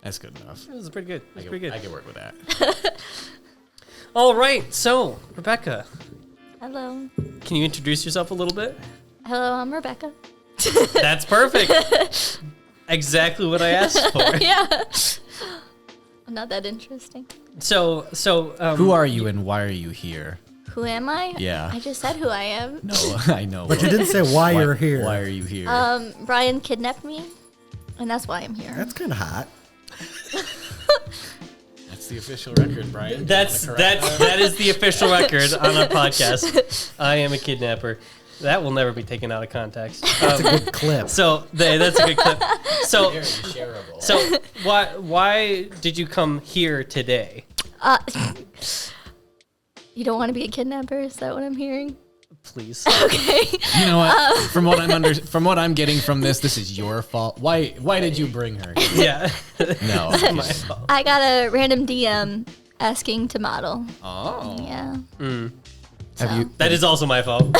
That's good enough. This is pretty good. That's pretty good. I can work with that. All right. So, Rebecca, Hello. can you introduce yourself a little bit? Hello, I'm Rebecca. That's perfect. Exactly what I asked for. Yeah. I'm not that interesting. So, Who are you and why are you here? Who am I? Yeah. I just said who I am. No, I know. But you didn't say why you're here. Why are you here? Brian kidnapped me, and that's why I'm here. That's kind of hot. That's the official record, Brian. that is the official record on our podcast. I am a kidnapper. That will never be taken out of context. That's a good clip. So that's a good clip. So Very shareable. so why did you come here today? You don't want to be a kidnapper? Is that what I'm hearing? Please. Okay. You know what? From what I'm getting from this is your fault. Why did you bring her here? Yeah. No. My fault. I got a random DM asking to model. Oh. Yeah. Have you That is also my fault.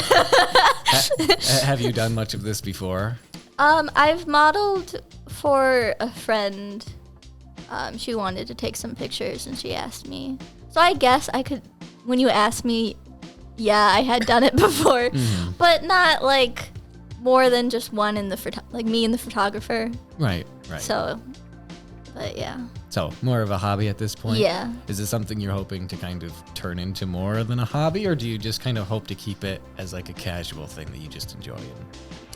have you done much of this before? I've modeled for a friend. She wanted to take some pictures, and she asked me. So I guess I could. When you asked me, yeah, I had done it before, but not like more than just one in the like me and the photographer. Right. So, but yeah. So more of a hobby at this point? Yeah. Is it something you're hoping to kind of turn into more than a hobby, or do you just kind of hope to keep it as like a casual thing that you just enjoy and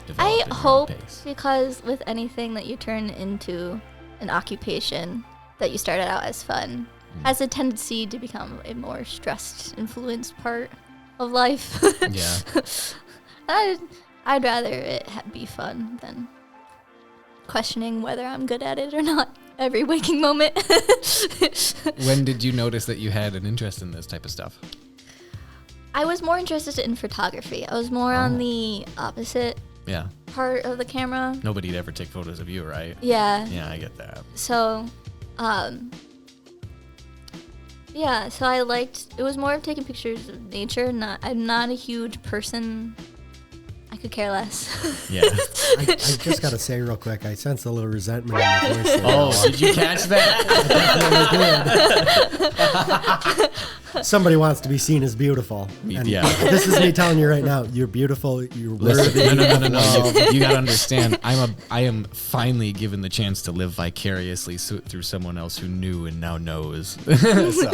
develop I at your own hope, pace? because with anything that you turn into an occupation that you started out as fun has a tendency to become a more stressed, influenced part of life. Yeah. I'd rather it be fun than questioning whether I'm good at it or not every waking moment. When did you notice that you had an interest in this type of stuff? I was more interested in photography. I was more on the opposite Yeah. part of the camera. Nobody'd ever take photos of you, right? Yeah. Yeah, I get that. So, yeah, so I liked, it was more of taking pictures of nature. I'm not a huge person. I could care less. Yeah. I just got to say real quick, I sense a little resentment in your voice there. Oh, did you catch that? Somebody wants to be seen as beautiful. And Yeah. This is me telling you right now, you're beautiful, you're worthy. No. You gotta understand. I am finally given the chance to live vicariously through someone else who knew and now knows. So,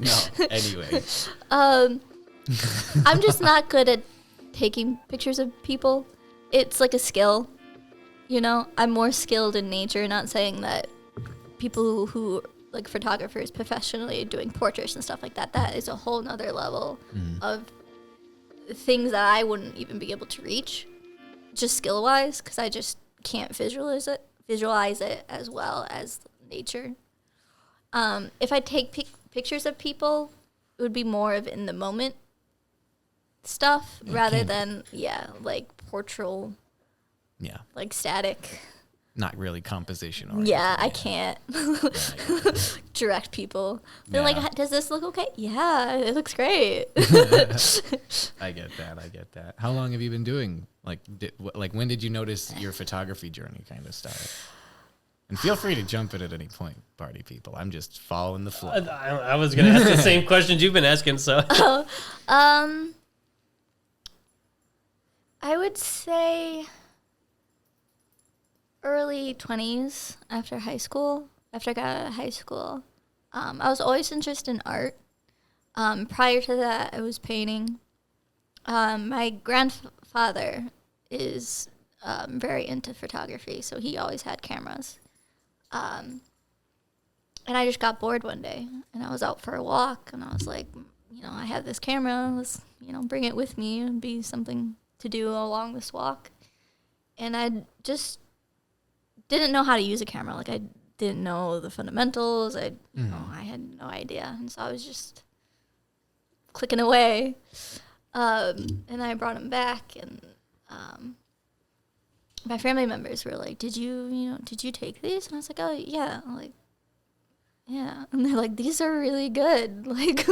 no. Anyway. I'm just not good at taking pictures of people. It's like a skill, you know? I'm more skilled in nature, not saying that people who like photographers professionally doing portraits and stuff like that, that is a whole nother level of things that I wouldn't even be able to reach, just skill-wise, because I just can't visualize it as well as nature. If I take pictures of people, it would be more of in the moment stuff rather than like portrait, like static. Not really composition oriented. Yeah, I can't direct people. They're like, does this look okay? Yeah, it looks great. I get that. How long have you been doing, like when did you notice your photography journey kind of started? And feel free to jump in at any point, party people. I'm just following the flow. I was going to ask the same questions you've been asking, so. I would say early 20s after high school. After I got out of high school, I was always interested in art. Prior to that, I was painting. My grandfather is very into photography, so he always had cameras. And I just got bored one day, and I was out for a walk, and I was like, I have this camera. Let's, bring it with me and be something to do along this walk. And I just didn't know how to use a camera. Like, I didn't know the fundamentals. I had no idea. And so I was just clicking away. And I brought him back, and my family members were like, did you take these? And I was like, oh, yeah. I'm like, yeah. And they're like, these are really good. Like,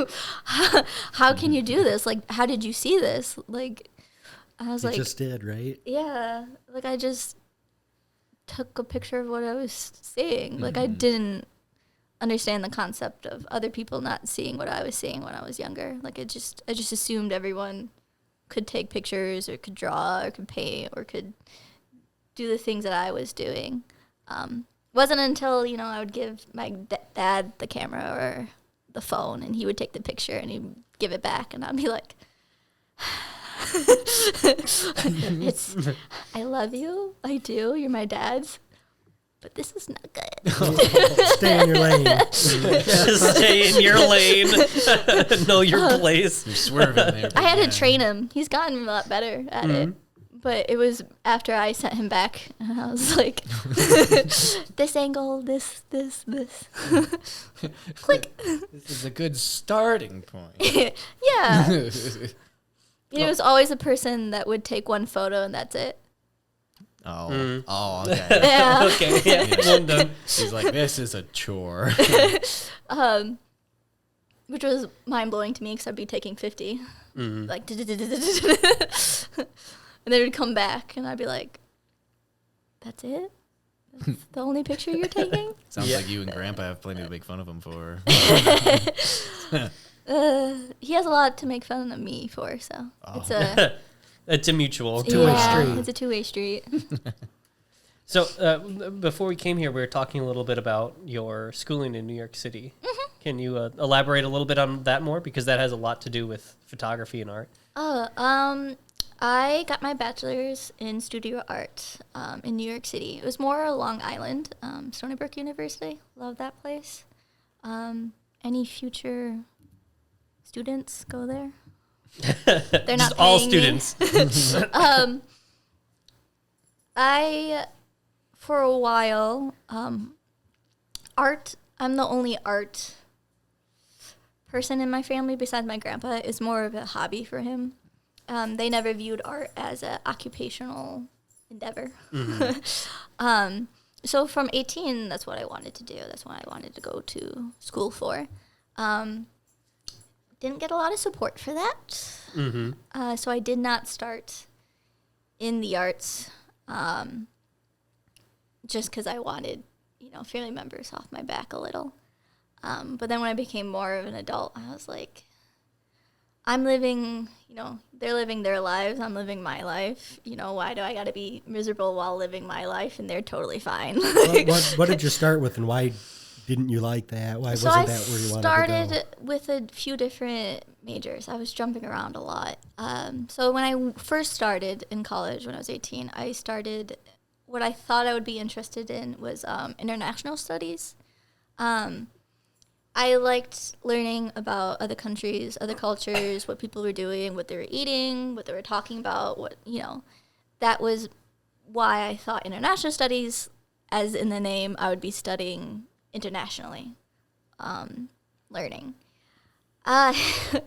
how can you do this? Like, how did you see this? Like, I was like, You just did, right? yeah. Like, I just took a picture of what I was seeing. Like I didn't understand the concept of other people not seeing what I was seeing when I was younger. Like I just assumed everyone could take pictures or could draw or could paint or could do the things that I was doing. Wasn't until, I would give my dad the camera or the phone and he would take the picture and he'd give it back and I'd be like, I love you. I do. You're my dad's. But this is not good. Stay in your lane. Stay in your lane. Know your place. You're swerving there. I had to train him. He's gotten a lot better at it. But it was after I sent him back, and I was like, this angle, this. Click. This is a good starting point. Yeah. It was always a person that would take one photo, and that's it. Oh, okay. Yeah. Okay, yeah, one done. He's like, this is a chore. Which was mind-blowing to me because I'd be taking 50. Like, and they would come back, and I'd be like, that's it? That's the only picture you're taking? Sounds like you and Grandpa have plenty to make fun of him for. He has a lot to make fun of me for, so it's It's a mutual. Two-way street. It's a two-way street. So before we came here, we were talking a little bit about your schooling in New York City. Can you elaborate a little bit on that more? Because that has a lot to do with photography and art. I got my bachelor's in studio art in New York City. It was more Long Island, Stony Brook University. Love that place. Any future students go there? They're not Just all paying me. students. I, for a while, art, I'm the only art person in my family besides my grandpa. It's more of a hobby for him. They never viewed art as an occupational endeavor. So from 18, that's what I wanted to do. That's what I wanted to go to school for. Didn't get a lot of support for that. So I did not start in the arts just because I wanted, family members off my back a little. But then when I became more of an adult, I was like, I'm living, they're living their lives. I'm living my life. Why do I got to be miserable while living my life? And they're totally fine. What did you start with, and why didn't you like that? Why wasn't that where you wanted to go? I started with a few different majors. I was jumping around a lot. So when I first started in college when I was 18, I started what I thought I would be interested in was international studies. I liked learning about other countries, other cultures, what people were doing, what they were eating, what they were talking about, That was why I thought international studies, as in the name, I would be studying internationally, learning. The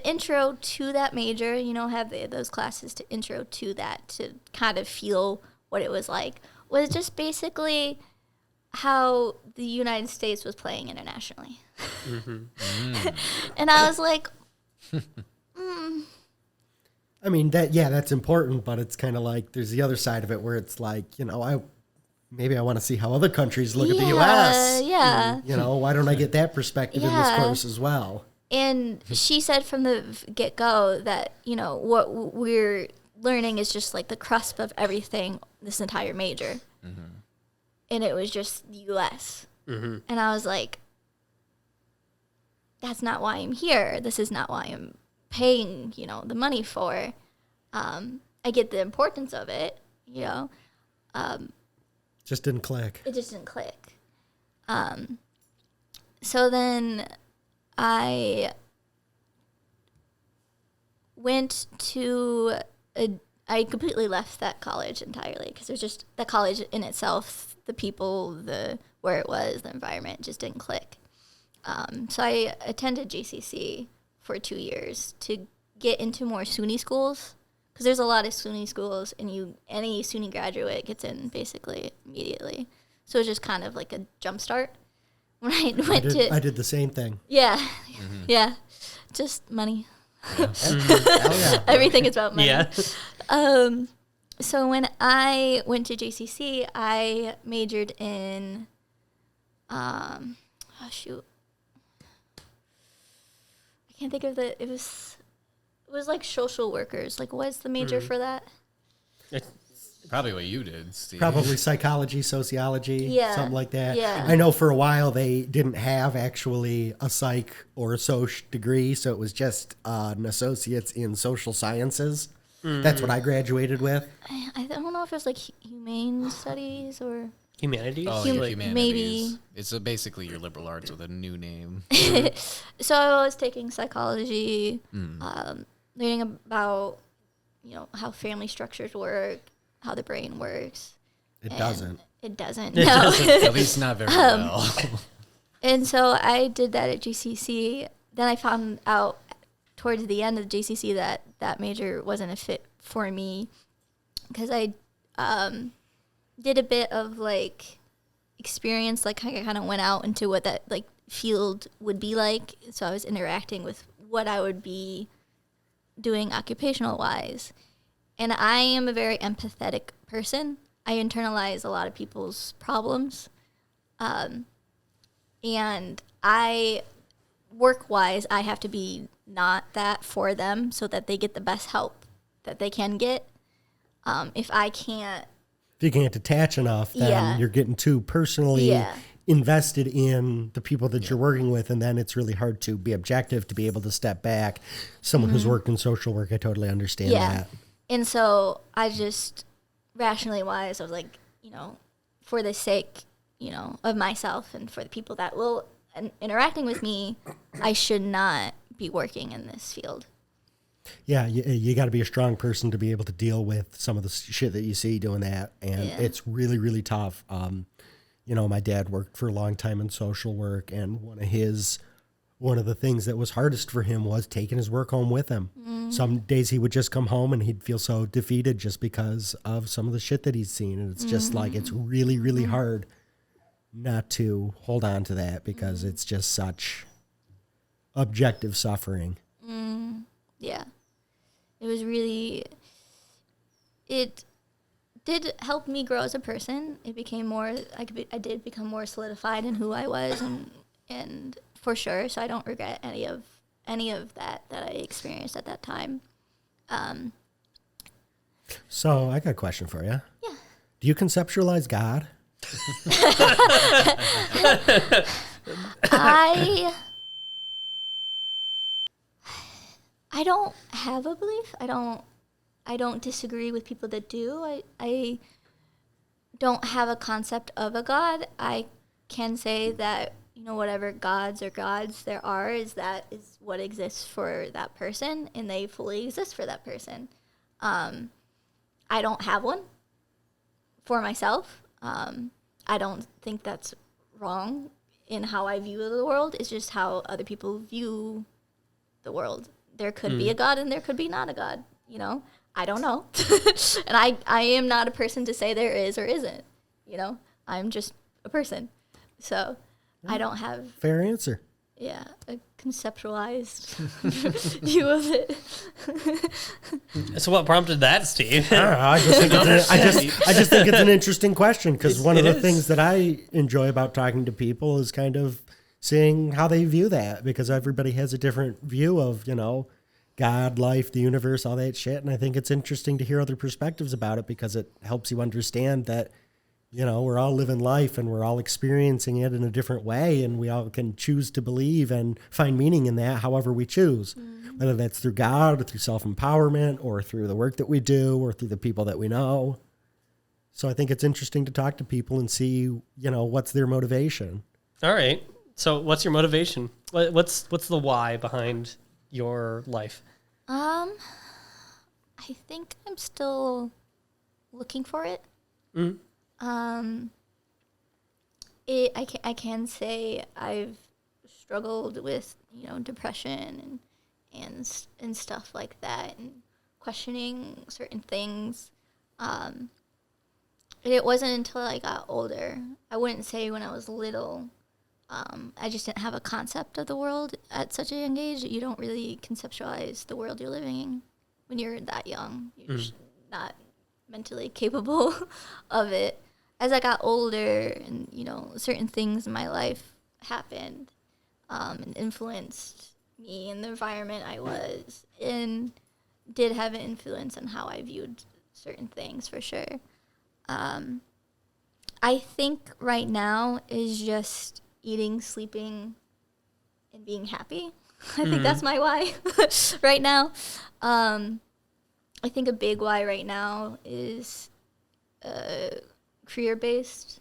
intro to that major, have those classes to intro to that, to kind of feel what it was like, was just basically how the United States was playing internationally. And I was like, I mean, that's important, but it's kind of like there's the other side of it where it's like, maybe I want to see how other countries look at the U.S. Yeah. Why don't I get that perspective in this course as well? And she said from the get-go that, what we're learning is just like the cusp of everything, this entire major. And it was just the U.S. And I was like, that's not why I'm here. This is not why I'm paying, the money for. I get the importance of it, Just didn't click. It just didn't click. So then I went to I completely left that college entirely because it was just that college in itself, the people, where it was, the environment just didn't click. So I attended JCC for 2 years to get into more SUNY schools because there's a lot of SUNY schools and any SUNY graduate gets in basically immediately. So it was just kind of like a jump start. When I did the same thing. Yeah, yeah, just money. Hell yeah. Everything is about money. Yeah. So when I went to JCC, I majored in, I can't think of it was like social workers. Like, what's the major for that? Probably what you did, Steve. Probably psychology, sociology, Yeah. something like that. Yeah. I know for a while they didn't have actually a psych or a soc degree, so it was just an associate's in social sciences. That's what I graduated with. I don't know if it was like humane studies or... Humanities? Oh, Hum- yeah, humanities. maybe. It's basically your liberal arts with a new name. So I was taking psychology, learning about, how family structures work, how the brain works. It and doesn't. It doesn't. It No. doesn't. At least not very well. And so I did that at GCC. Then I found out towards the end of GCC that that major wasn't a fit for me because I did a bit of like experience, like I kind of went out into what that like field would be like. So I was interacting with what I would be doing occupational wise. And I am a very empathetic person. I internalize a lot of people's problems. And work-wise, I have to be not that for them so that they get the best help that they can get. If I can't... If you can't detach enough, then Yeah. you're getting too personally Yeah. invested in the people that you're working with, and then it's really hard to be objective, to be able to step back. Someone who's worked in social work, I totally understand that. And so I just, rationally wise, I was like, for the sake, of myself and for the people that will interacting with me, I should not be working in this field. Yeah, you got to be a strong person to be able to deal with some of the shit that you see doing that, and Yeah. it's really, really tough. My dad worked for a long time in social work, and one of the things that was hardest for him was taking his work home with him. Some days he would just come home and he'd feel so defeated just because of some of the shit that he's seen, and it's just like it's really, really hard not to hold on to that because it's just such objective suffering. Yeah. It was really, it did help me grow as a person. It became more, I did become more solidified in who I was and for sure. So I don't regret any of that I experienced at that time. So I got a question for you. Yeah. Do you conceptualize God? I don't have a belief. I don't disagree with people that do. I don't have a concept of a God. I can say that, whatever gods there are is what exists for that person, and they fully exist for that person. I don't have one for myself. I don't think that's wrong in how I view the world. It's just how other people view the world. There could be a God and there could be not a God, I don't know. And I am not a person to say there is or isn't, I'm just a person. So I don't have, Fair answer. a conceptualized view of it. So what prompted that, Steve? I don't know. I just think it's an interesting question because one of the things that I enjoy about talking to people is kind of seeing how they view that, because everybody has a different view of, God, life, the universe, all that shit. And I think it's interesting to hear other perspectives about it because it helps you understand that, we're all living life and we're all experiencing it in a different way, and we all can choose to believe and find meaning in that however we choose, whether that's through God or through self-empowerment or through the work that we do or through the people that we know. So I think it's interesting to talk to people and see, what's their motivation. All right. So what's your motivation? What's the why behind your life? I think I'm still looking for it. I can say I've struggled with, depression and stuff like that, and questioning certain things. It wasn't until I got older. I wouldn't say when I was little. I just didn't have a concept of the world at such a young age. You don't really conceptualize the world you're living in when you're that young. You're just not mentally capable of it. As I got older and, certain things in my life happened and influenced me and the environment I was in, did have an influence on how I viewed certain things for sure. I think right now is just eating, sleeping, and being happy. I think that's my why right now. I think a big why right now is career-based.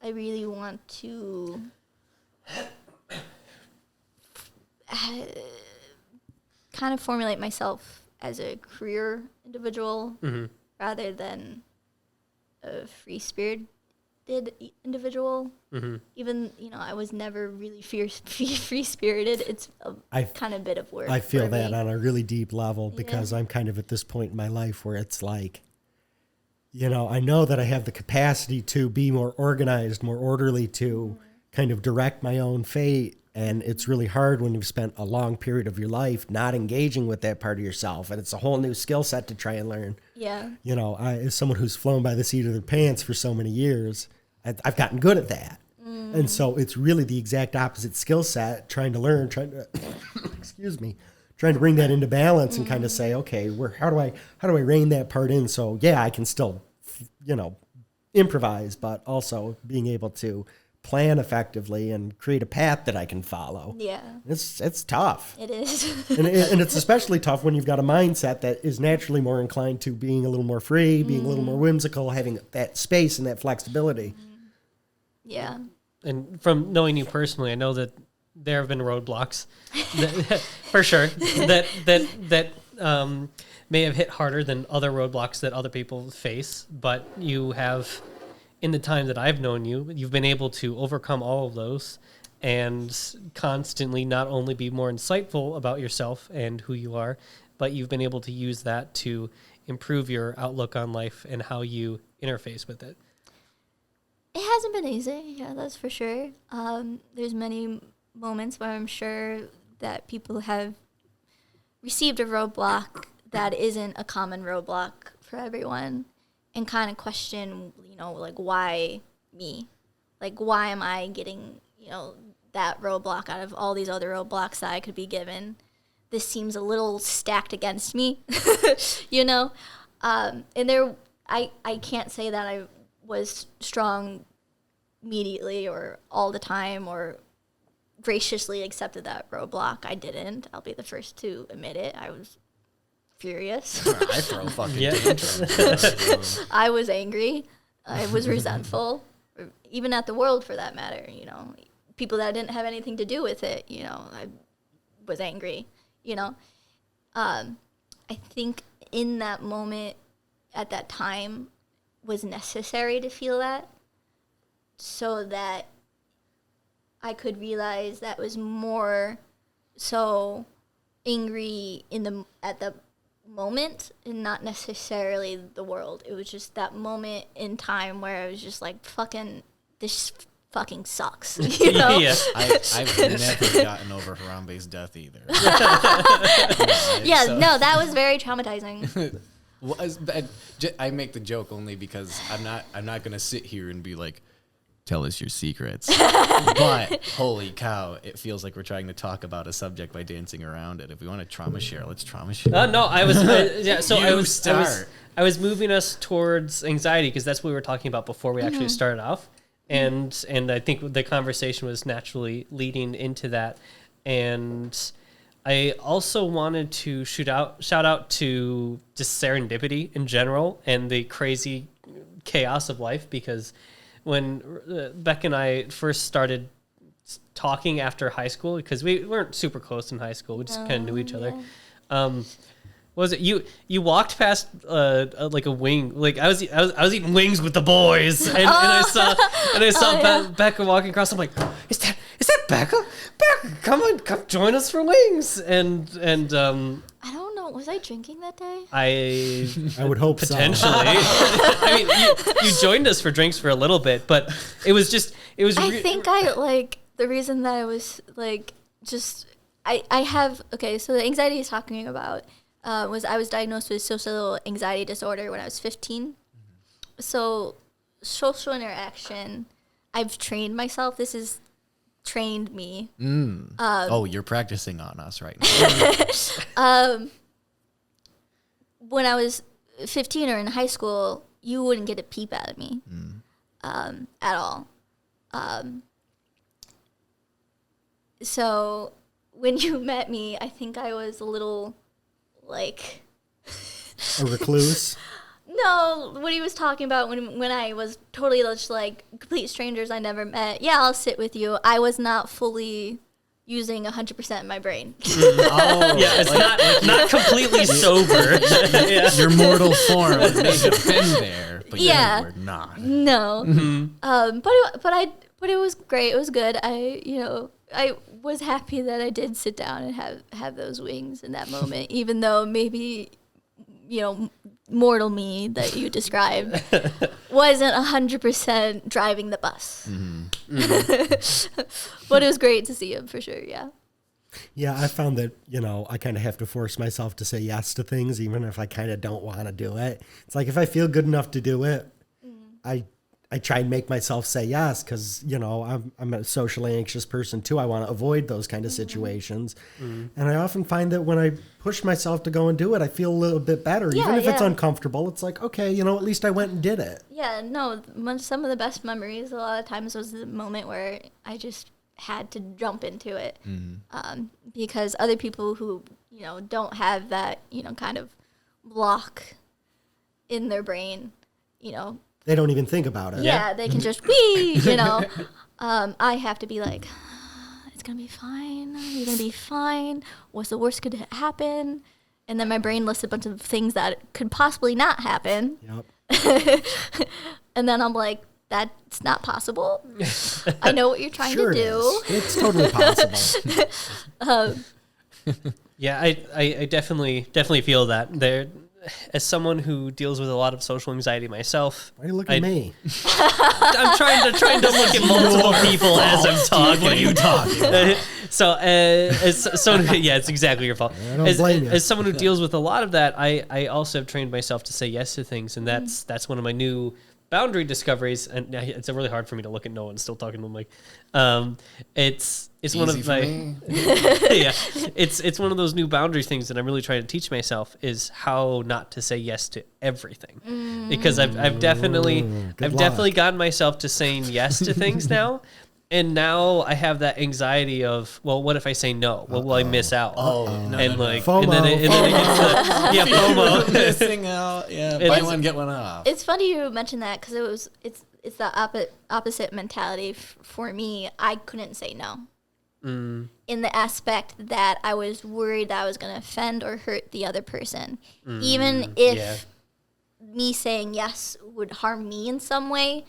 I really want to kind of formulate myself as a career individual rather than a free-spirited individual. Even, I was never really free-spirited. It's a kind of bit of work. I feel that on a really deep level because I'm kind of at this point in my life where it's like, I know that I have the capacity to be more organized, more orderly, to kind of direct my own fate. And it's really hard when you've spent a long period of your life not engaging with that part of yourself. And it's a whole new skill set to try and learn. Yeah. As someone who's flown by the seat of their pants for so many years, I've gotten good at that. And so it's really the exact opposite skill set, trying to bring that into balance and kind of say, okay, how do I rein that part in? So yeah, I can still, improvise, but also being able to plan effectively and create a path that I can follow. Yeah. It's tough. It is. and it's especially tough when you've got a mindset that is naturally more inclined to being a little more free, being a little more whimsical, having that space and that flexibility. Yeah. And from knowing you personally, I know that there have been roadblocks for sure that may have hit harder than other roadblocks that other people face, but you have, in the time that I've known you, you've been able to overcome all of those and constantly not only be more insightful about yourself and who you are, but you've been able to use that to improve your outlook on life and how you interface with it. It hasn't been easy, yeah, that's for sure. There's many moments where I'm sure that people have received a roadblock that isn't a common roadblock for everyone and kind of question, why me? Like, why am I getting, that roadblock out of all these other roadblocks that I could be given? This seems a little stacked against me, And I can't say that I was strong immediately or all the time or graciously accepted that roadblock. I didn't. I'll be the first to admit it. I was furious. I throw fucking tantrums. I was angry. I was resentful, even at the world for that matter. People that didn't have anything to do with it. I was angry. I think in that moment, at that time, was necessary to feel that, so that I could realize that was more so angry at the moment and not necessarily the world. It was just that moment in time where I was just like, this fucking sucks. Yeah. I've never gotten over Harambe's death either. No, that was very traumatizing. I make the joke only because I'm not gonna sit here and be like, tell us your secrets. But holy cow, it feels like we're trying to talk about a subject by dancing around it. If we want to trauma share, let's trauma share. No, I was start. I was moving us towards anxiety because that's what we were talking about before we actually started off, and I think the conversation was naturally leading into that, and I also wanted to shout out to just serendipity in general and the crazy chaos of life, because when Beck and I first started talking after high school, because we weren't super close in high school, we just kind of knew each other. What was it? You walked past like a wing, like I was eating wings with the boys, and I saw Becca walking across. I'm like, is that Becca? Becca, come join us for wings. And I don't know. Was I drinking that day? I would hope potentially. I mean, you joined us for drinks for a little bit, but it was. I think the reason that I was I have so the anxiety he's talking about was I was diagnosed with social anxiety disorder when I was 15. So social interaction, I've trained myself. This has trained me. You're practicing on us right now. When I was 15 or in high school, you wouldn't get a peep out of me at all. So when you met me, I think I was a little like A recluse. No, what he was talking about when I was totally just like complete strangers I never met. Yeah, I'll sit with you. I was not fully using 100% of my brain. Yeah, it's not completely sober. Yeah. Your mortal form may have been there, but you were not. No. But it was great. It was good. I was happy that I did sit down and have those wings in that moment, even though maybe, mortal me that you described wasn't 100% driving the bus. But it was great to see him for sure, yeah. Yeah, I found that, I kind of have to force myself to say yes to things, even if I kind of don't want to do it. It's like if I feel good enough to do it, I try and make myself say yes because, I'm a socially anxious person too. I want to avoid those kind of situations. And I often find that when I push myself to go and do it, I feel a little bit better. Even if it's uncomfortable, it's like, okay, at least I went and did it. Yeah, no, some of the best memories a lot of times was the moment where I just had to jump into it. Because other people who, don't have that, kind of block in their brain, they don't even think about it. Yeah, they can just wee, I have to be like, it's going to be fine. You're going to be fine. What's the worst could happen? And then my brain lists a bunch of things that could possibly not happen. Yep. And then I'm like, that's not possible. I know what you're trying to do. It's totally possible. Yeah, I definitely feel that there. As someone who deals with a lot of social anxiety myself, why are you looking at me? I'm trying to look at multiple people as I'm talking. What are you talking about? It's exactly your fault. I don't blame you. As someone who deals with a lot of that, I also have trained myself to say yes to things, and that's one of my new boundary discoveries. And it's really hard for me to look at Noah and still talking to him like, it's Easy one of my yeah, it's one of those new boundary things that I'm really trying to teach myself is how not to say yes to everything, because I've definitely gotten myself to saying yes to things now. And now I have that anxiety of, well, what if I say no? What will I miss out? FOMO. And then it gets FOMO. Missing out. Yeah, buy one, get one off. It's funny you mentioned that because it's the opposite mentality for me. I couldn't say no. In the aspect that I was worried that I was going to offend or hurt the other person. Even if me saying yes would harm me in some way,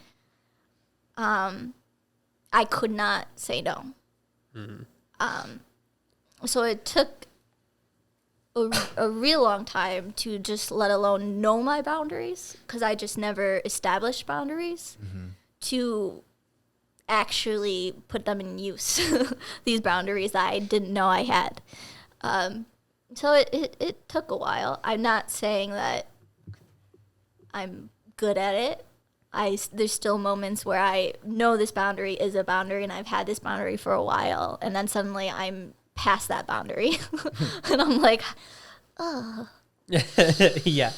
I could not say no. So it took a real long time to just let alone know my boundaries, because I just never established boundaries to actually put them in use. These boundaries that I didn't know I had. So it took a while. I'm not saying that I'm good at it. There's still moments where I know this boundary is a boundary and I've had this boundary for a while, and then suddenly I'm past that boundary and I'm like, oh. Yeah.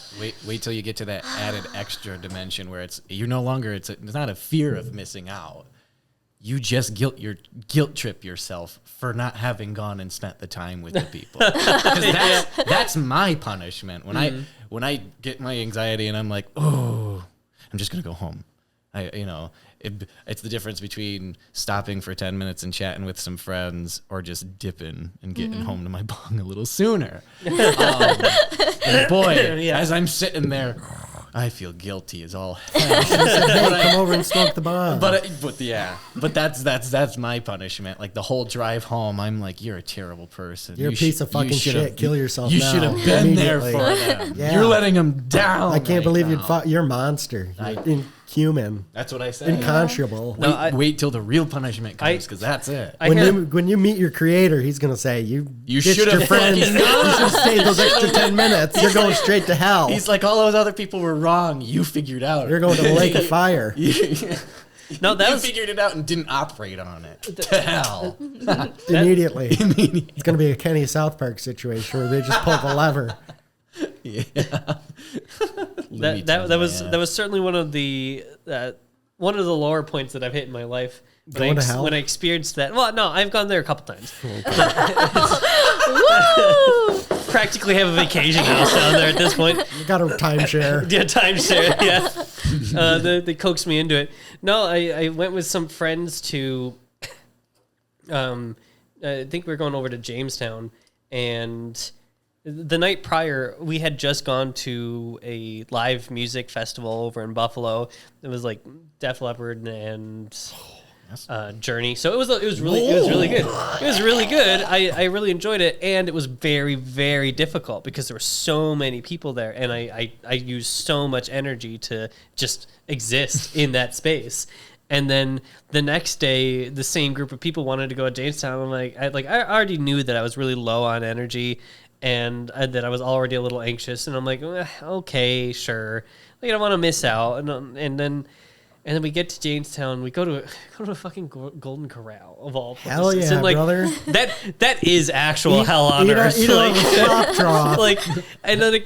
Wait till you get to that added extra dimension where it's not a fear of missing out. You just guilt trip yourself for not having gone and spent the time with the people. That's my punishment when I get my anxiety and I'm like, oh, I'm just gonna go home. It's the difference between stopping for 10 minutes and chatting with some friends or just dipping and getting home to my bung a little sooner. And boy, as I'm sitting there, I feel guilty as all hell. Come over and smoke the bomb. But that's my punishment. Like the whole drive home, I'm like, you're a terrible person. You're a piece of fucking shit. Kill yourself. You now. should have been there for them. Yeah. You're letting them down. I can't believe you're a monster. human, That's what I said. inconscionable. No, Wait till the real punishment comes, because that's it. When you meet your creator, he's gonna say you ditched should your have friends. You fucking should have stayed those extra 10 minutes. You're going straight to hell. He's like, all those other people were wrong. You figured out. You're going to the lake of fire. No, that you was figured it out and didn't operate on it. To hell. Immediately. It's gonna be a Kenny South Park situation where they just pull the lever. Yeah. that was certainly one of the lower points that I've hit in my life. Going to hell? When I experienced that. Well, no, I've gone there a couple times. Practically have a vacation house down there at this point. You got a timeshare. Yeah, timeshare. Yeah, they coaxed me into it. No, I went with some friends to. I think we were going over to Jamestown, and the night prior we had just gone to a live music festival over in Buffalo. It was like Def Leppard and Journey. So it was really good. It was really good. I really enjoyed it, and it was very, very difficult because there were so many people there, and I used so much energy to just exist in that space. And then the next day, the same group of people wanted to go to Jamestown. I'm like, I already knew that I was really low on energy, and that I was already a little anxious. And I'm like, okay, sure. Like, I don't want to miss out. And then we get to Jamestown. We go to a fucking Golden Corral of all places. Hell yeah, and like, brother! That is actual hell on earth. And then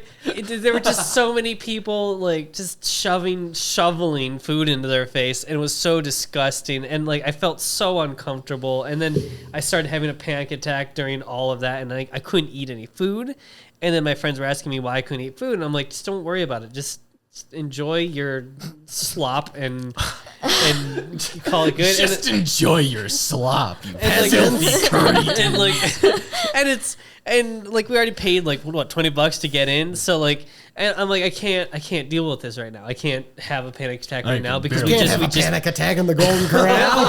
there were just so many people like just shoveling food into their face, and it was so disgusting. And like I felt so uncomfortable. And then I started having a panic attack during all of that, and I couldn't eat any food. And then my friends were asking me why I couldn't eat food, and I'm like, just don't worry about it. Just enjoy your slop and call it good. Just enjoy your slop, you and filthy curry. And we already paid like what $20 to get in, so like, and I'm like, I can't deal with this right now. I can't have a panic attack right now because we just panic attack in the Golden Corral.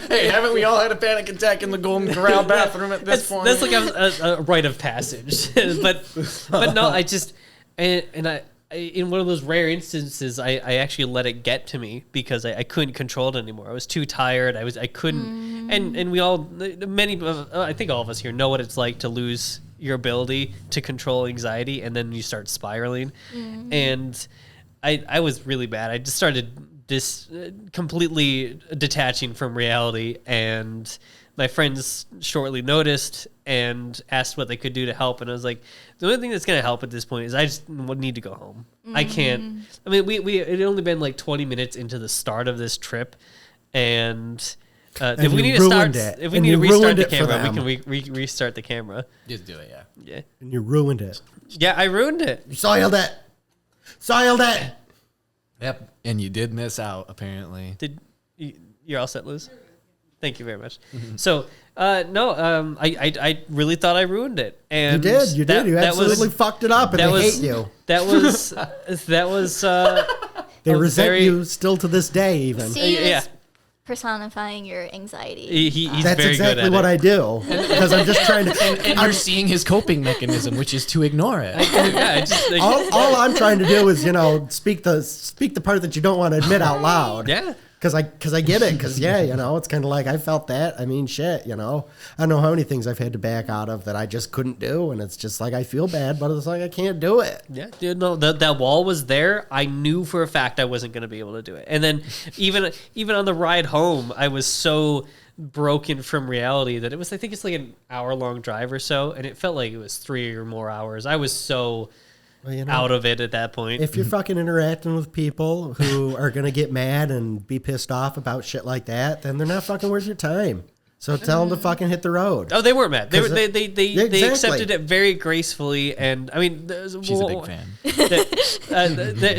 hey, haven't we all had a panic attack in the Golden Corral bathroom at this point? That's like a rite of passage. but no, I just and I. In one of those rare instances, I actually let it get to me because I couldn't control it anymore. I was too tired. I couldn't, and we all, I think all of us here know what it's like to lose your ability to control anxiety, and then you start spiraling. And I was really bad. I just started completely detaching from reality, and my friends shortly noticed and asked what they could do to help. And I was like, the only thing that's going to help at this point is I just need to go home. I can't. I mean, it had only been like 20 minutes into the start of this trip. And if we need to restart the camera, we can restart the camera. Just do it, yeah. Yeah. And you ruined it. Yeah, I ruined it. You soiled it. Yep. And you did miss out, apparently. You're all set, Liz? Thank you very much. So, I really thought I ruined it. And you did. You absolutely fucked it up, and they hate you. That was. They resent you still to this day, even. See, personifying your anxiety. He's That's very exactly good at what it. I do, because I'm just trying to. And you're seeing his coping mechanism, which is to ignore it. All I'm trying to do is, speak the part that you don't want to admit out loud. Yeah. Because I get it. Because, it's kind of like I felt that. I mean, shit, I don't know how many things I've had to back out of that I just couldn't do. And it's just like I feel bad, but it's like I can't do it. Yeah, dude, no, that wall was there. I knew for a fact I wasn't going to be able to do it. And then even on the ride home, I was so broken from reality that I think it's like an hour-long drive or so. And it felt like it was 3 or more hours. I was so... out of it at that point. If you're fucking interacting with people who are going to get mad and be pissed off about shit like that, then they're not fucking worth your time. So tell them to fucking hit the road. Oh, they weren't mad. They exactly. accepted it very gracefully, and I mean, she's a big fan.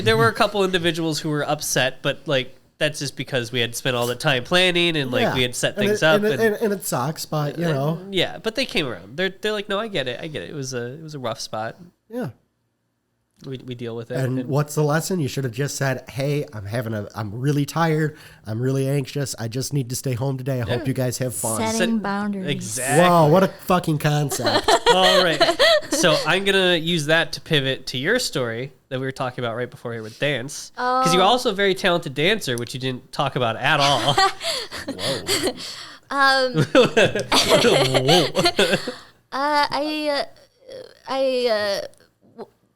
There were a couple individuals who were upset, but like that's just because we had spent all the time planning and like we had set things up, and it sucks, but yeah, but they came around. They're like, no, I get it. It was a rough spot. Yeah. We deal with it. And what's the lesson? You should have just said, "Hey, I'm really tired. I'm really anxious. I just need to stay home today. I hope you guys have fun." Setting boundaries. Exactly. Wow, what a fucking concept. All right. So I'm going to use that to pivot to your story that we were talking about right before here with dance. Because you're also a very talented dancer, which you didn't talk about at all. Whoa.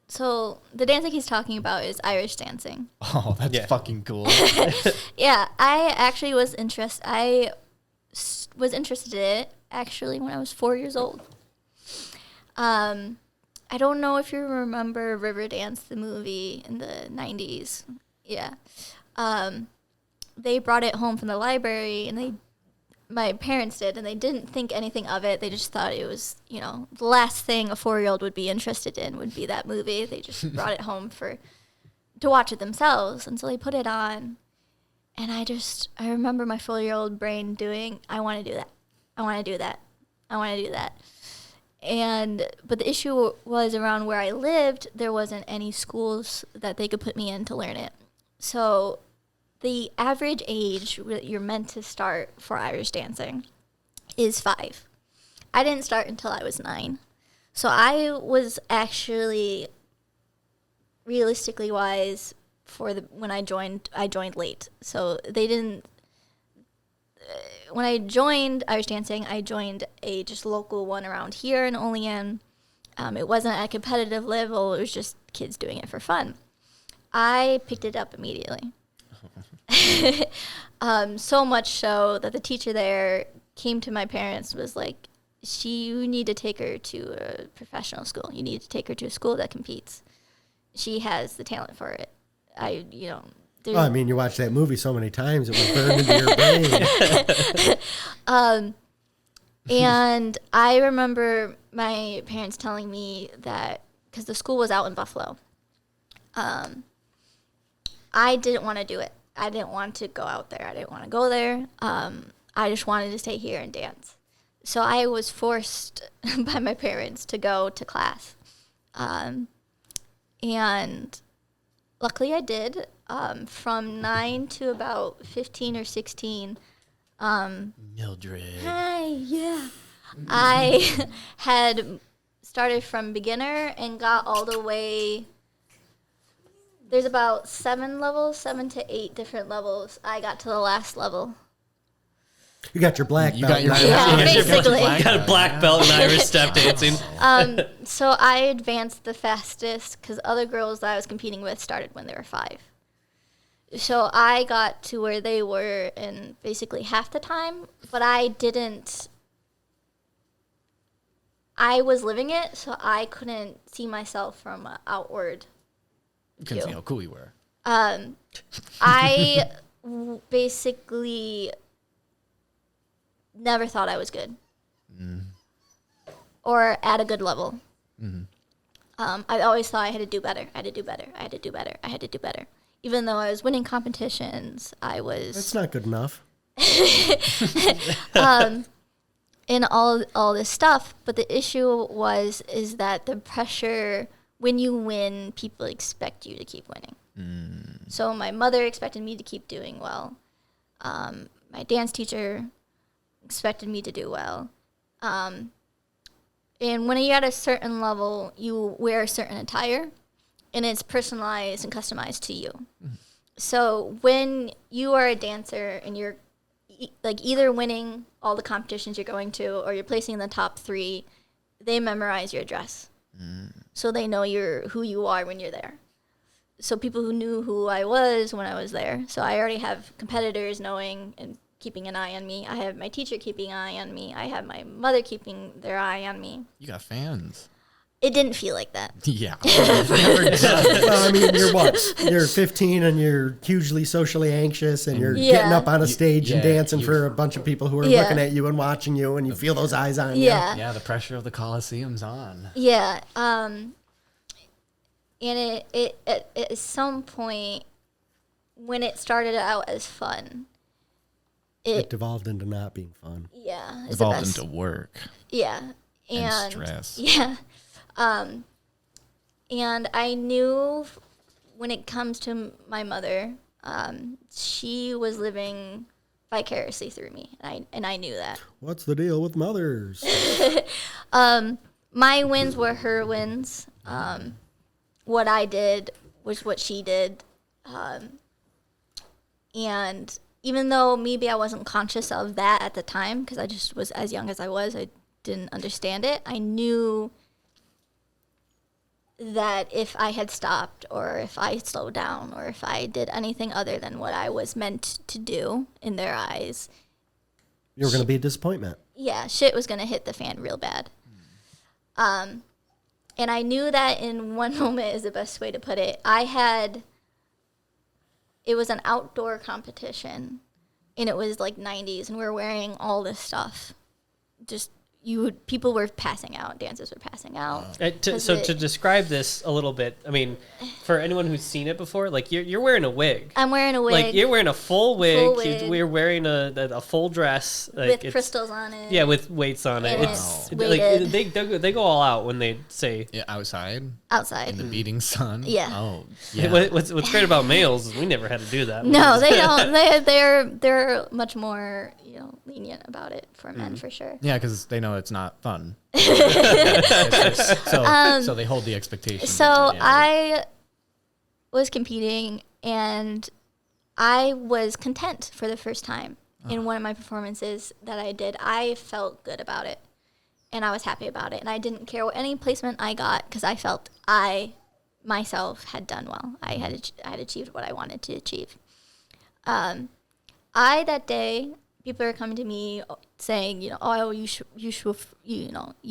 So the dancing he's talking about is Irish dancing. Oh, that's fucking cool. Yeah, I actually was interested. Was interested in it actually when I was 4 years old. I don't know if you remember Riverdance, the movie in the 90s. Yeah. They brought it home from the library, and my parents did, and they didn't think anything of it. They just thought it was, the last thing a 4-year-old would be interested in would be that movie. They just brought it home to watch it themselves, and so they put it on. And I remember my 4-year-old brain doing, I want to do that. I want to do that. I want to do that. But the issue was around where I lived, there wasn't any schools that they could put me in to learn it. So the average age you're meant to start for Irish dancing is 5. I didn't start until I was 9. So I was actually, realistically wise, when I joined late. So they didn't. When I joined Irish dancing, I joined a just local one around here in Olean. It wasn't at a competitive level. It was just kids doing it for fun. I picked it up immediately. So much so that the teacher there came to my parents, was like, you need to take her to a professional school. You need to take her to a school that competes. She has the talent for it. You watched that movie so many times, it was burned into your brain. And I remember my parents telling me that, because the school was out in Buffalo, I didn't want to do it. I didn't want to go out there. I didn't want to go there. I just wanted to stay here and dance. So I was forced by my parents to go to class. And luckily I did. From 9 to about 15 or 16. Mildred. Hi, yeah. I had started from beginner and got all the way. There's about 7 to 8 different levels. I got to the last level. You got your black belt. Basically. You got a black belt in Irish step dancing. So I advanced the fastest because other girls that I was competing with started when they were 5. So I got to where they were in basically half the time, but I was living it, so I couldn't see myself from outward You couldn't see how cool you were. I basically never thought I was good or at a good level. I always thought I had to do better. I had to do better. I had to do better. I had to do better. Even though I was winning competitions, I was... That's not good enough. In all this stuff. But the issue is that the pressure, when you win, people expect you to keep winning. So my mother expected me to keep doing well. My dance teacher expected me to do well. And when you're at a certain level, you wear a certain attire. And it's personalized and customized to you. So when you are a dancer and you're either winning all the competitions you're going to or you're placing in the top 3, they memorize your dress. So they know who you are when you're there. So people who knew who I was when I was there. So I already have competitors knowing and keeping an eye on me. I have my teacher keeping an eye on me. I have my mother keeping their eye on me. You got fans. It didn't feel like that. Yeah. Well, I mean, you're what? You're 15 and you're hugely socially anxious and you're getting up on a stage and dancing for a bunch of people who are looking at you and watching you, and you feel those eyes on you. Yeah, the pressure of the Coliseum's on. Yeah. And it at some point, when it started out as fun, it devolved into not being fun. Yeah. It evolved into work. Yeah. And stress. Yeah. And I knew when it comes to my mother, she was living vicariously through me, and I knew that. What's the deal with mothers? My wins were her wins. What I did was what she did. And even though maybe I wasn't conscious of that at the time, because I just was as young as I was, I didn't understand it. I knew that if I had stopped, or if I slowed down, or if I did anything other than what I was meant to do in their eyes, you were going to be a disappointment. Yeah, shit was going to hit the fan real bad. And I knew that in one moment is the best way to put it. It was an outdoor competition, and it was like 90s, and we were wearing all this stuff. People were passing out, dancers were passing out. To describe this a little bit, I mean, for anyone who's seen it before, like you're wearing a wig. I'm wearing a wig. Like you're wearing a full wig. We're wearing a full dress. Like with crystals on it. Yeah, with weights on it. And It's weighted. like they go all out when they say outside outside in the beating sun. Yeah. Oh, yeah. What's great about males is we never had to do that. No, they don't. They're much more lenient about it for men for sure. Yeah, because they know it's not fun. So they hold the expectation. So I was competing, and I was content for the first time in one of my performances that I did. I felt good about it, and I was happy about it, and I didn't care what any placement I got because I felt I myself had done well. I had achieved what I wanted to achieve. That day, people are coming to me saying, oh, you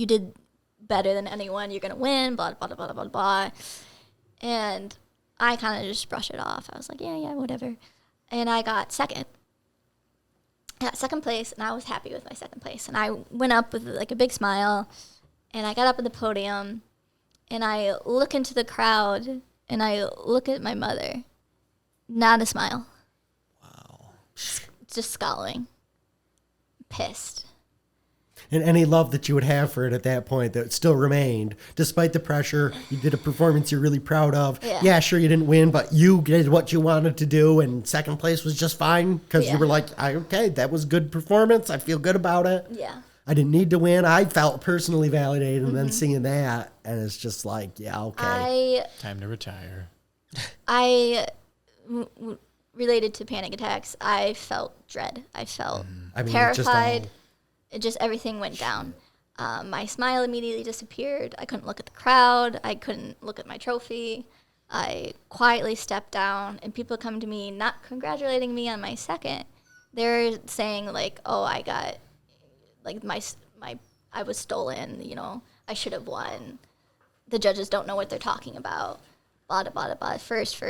did better than anyone. You're gonna win. Blah blah blah blah blah blah. And I kind of just brushed it off. I was like, yeah, whatever. And I got second. I got second place, and I was happy with my second place. And I went up with like a big smile, and I got up at the podium, and I look into the crowd, and I look at my mother. Not a smile. Wow. Just scowling. Pissed. And any love that you would have for it at that point that still remained, despite the pressure, you did a performance you're really proud of. Yeah, sure, you didn't win, but you did what you wanted to do, and second place was just fine because you were like, okay, that was good performance. I feel good about it. Yeah. I didn't need to win. I felt personally validated, and then seeing that, and it's just like, yeah, okay. Time to retire. Related to panic attacks, I felt dread. I felt terrified. Just everything went down. My smile immediately disappeared. I couldn't look at the crowd. I couldn't look at my trophy. I quietly stepped down, and people come to me not congratulating me on my second. They're saying like, "Oh, I got like I was stolen. I should have won. The judges don't know what they're talking about." Blah blah blah blah. First.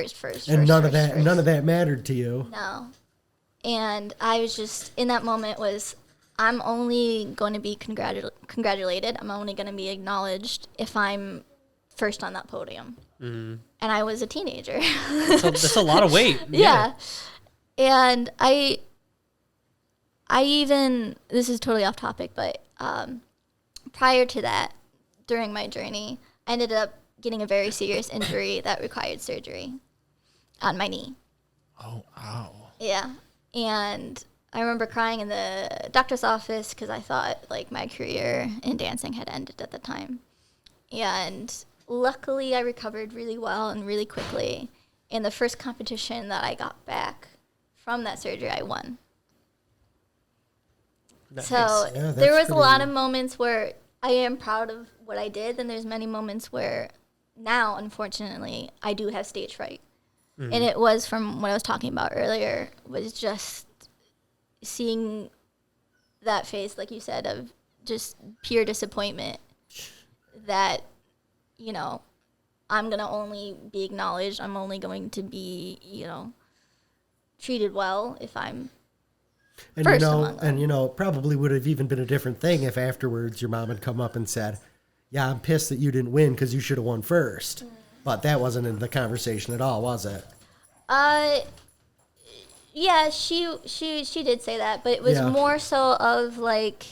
And none of that mattered to you. No. And I was just in that moment I'm only going to be congratulated. I'm only going to be acknowledged if I'm first on that podium. Mm-hmm. And I was a teenager. That's a lot of weight. Yeah. And I even, this is totally off topic, but prior to that, during my journey, I ended up getting a very serious injury that required surgery on my knee. Oh, ow. Yeah. And I remember crying in the doctor's office because I thought like my career in dancing had ended at the time. And luckily I recovered really well and really quickly. In the first competition that I got back from that surgery, I won. Nice. So there was a lot of moments where I am proud of what I did, and there's many moments where now, unfortunately, I do have stage fright. Mm-hmm. And it was from what I was talking about earlier, was just seeing that face, like you said, of just pure disappointment that, I'm going to only be acknowledged. I'm only going to be, treated well if I'm first among them. And, probably would have even been a different thing if afterwards your mom had come up and said, yeah, I'm pissed that you didn't win because you should have won first. But that wasn't in the conversation at all, was it? Yeah, she did say that, but it was more so of like,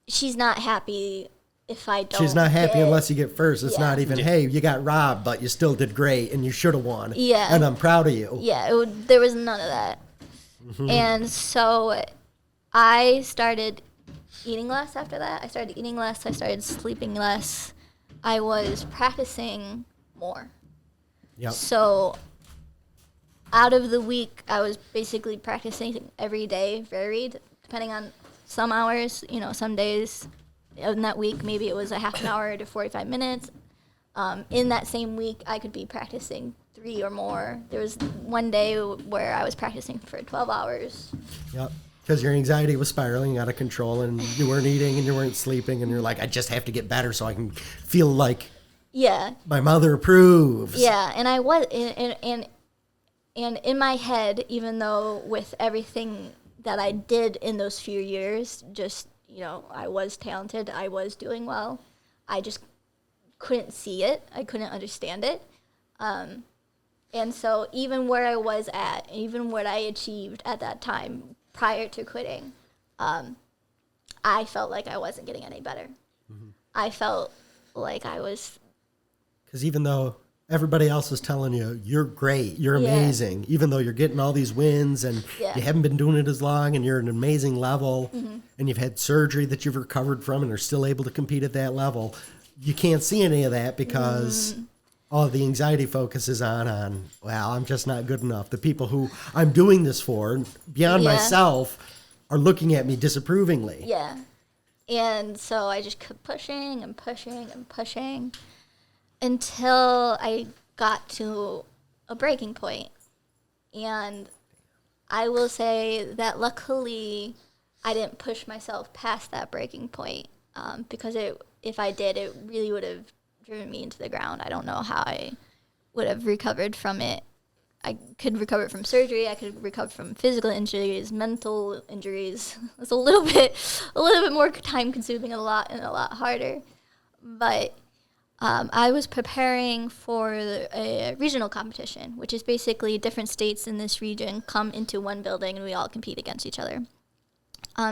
she's not happy if I don't. She's not happy unless you get first. It's not even, hey, you got robbed, but you still did great and you should have won. Yeah. And I'm proud of you. Yeah, there was none of that. Mm-hmm. And so I started eating less after that. I started eating less. I started sleeping less. I was practicing more. Yep. So out of the week, I was basically practicing every day, varied, depending on some hours, some days in that week, maybe it was a half an hour to 45 minutes. In that same week, I could be practicing 3 or more. There was one day where I was practicing for 12 hours. Yep. Because your anxiety was spiraling out of control, and you weren't eating and you weren't sleeping, and you're like, I just have to get better so I can feel like my mother approves. Yeah, and I was, and in my head, even though with everything that I did in those few years, just, I was talented, I was doing well, I just couldn't see it, I couldn't understand it. And so even where I was at, even what I achieved at that time prior to quitting, I felt like I wasn't getting any better. Mm-hmm. I felt like I was... Because even though everybody else is telling you, you're great, you're amazing, even though you're getting all these wins and you haven't been doing it as long and you're at an amazing level and you've had surgery that you've recovered from and are still able to compete at that level, you can't see any of that because all the anxiety focuses on, well, I'm just not good enough. The people who I'm doing this for, beyond myself, are looking at me disapprovingly. Yeah. And so I just kept pushing and pushing and pushing until I got to a breaking point. And I will say that luckily I didn't push myself past that breaking point because if I did, it really would have driven me into the ground. I don't know how I would have recovered from it. I could recover from surgery. I could recover from physical injuries, mental injuries. It's a little bit more time consuming and a lot harder. But I was preparing for a regional competition, which is basically different states in this region come into one building and we all compete against each other.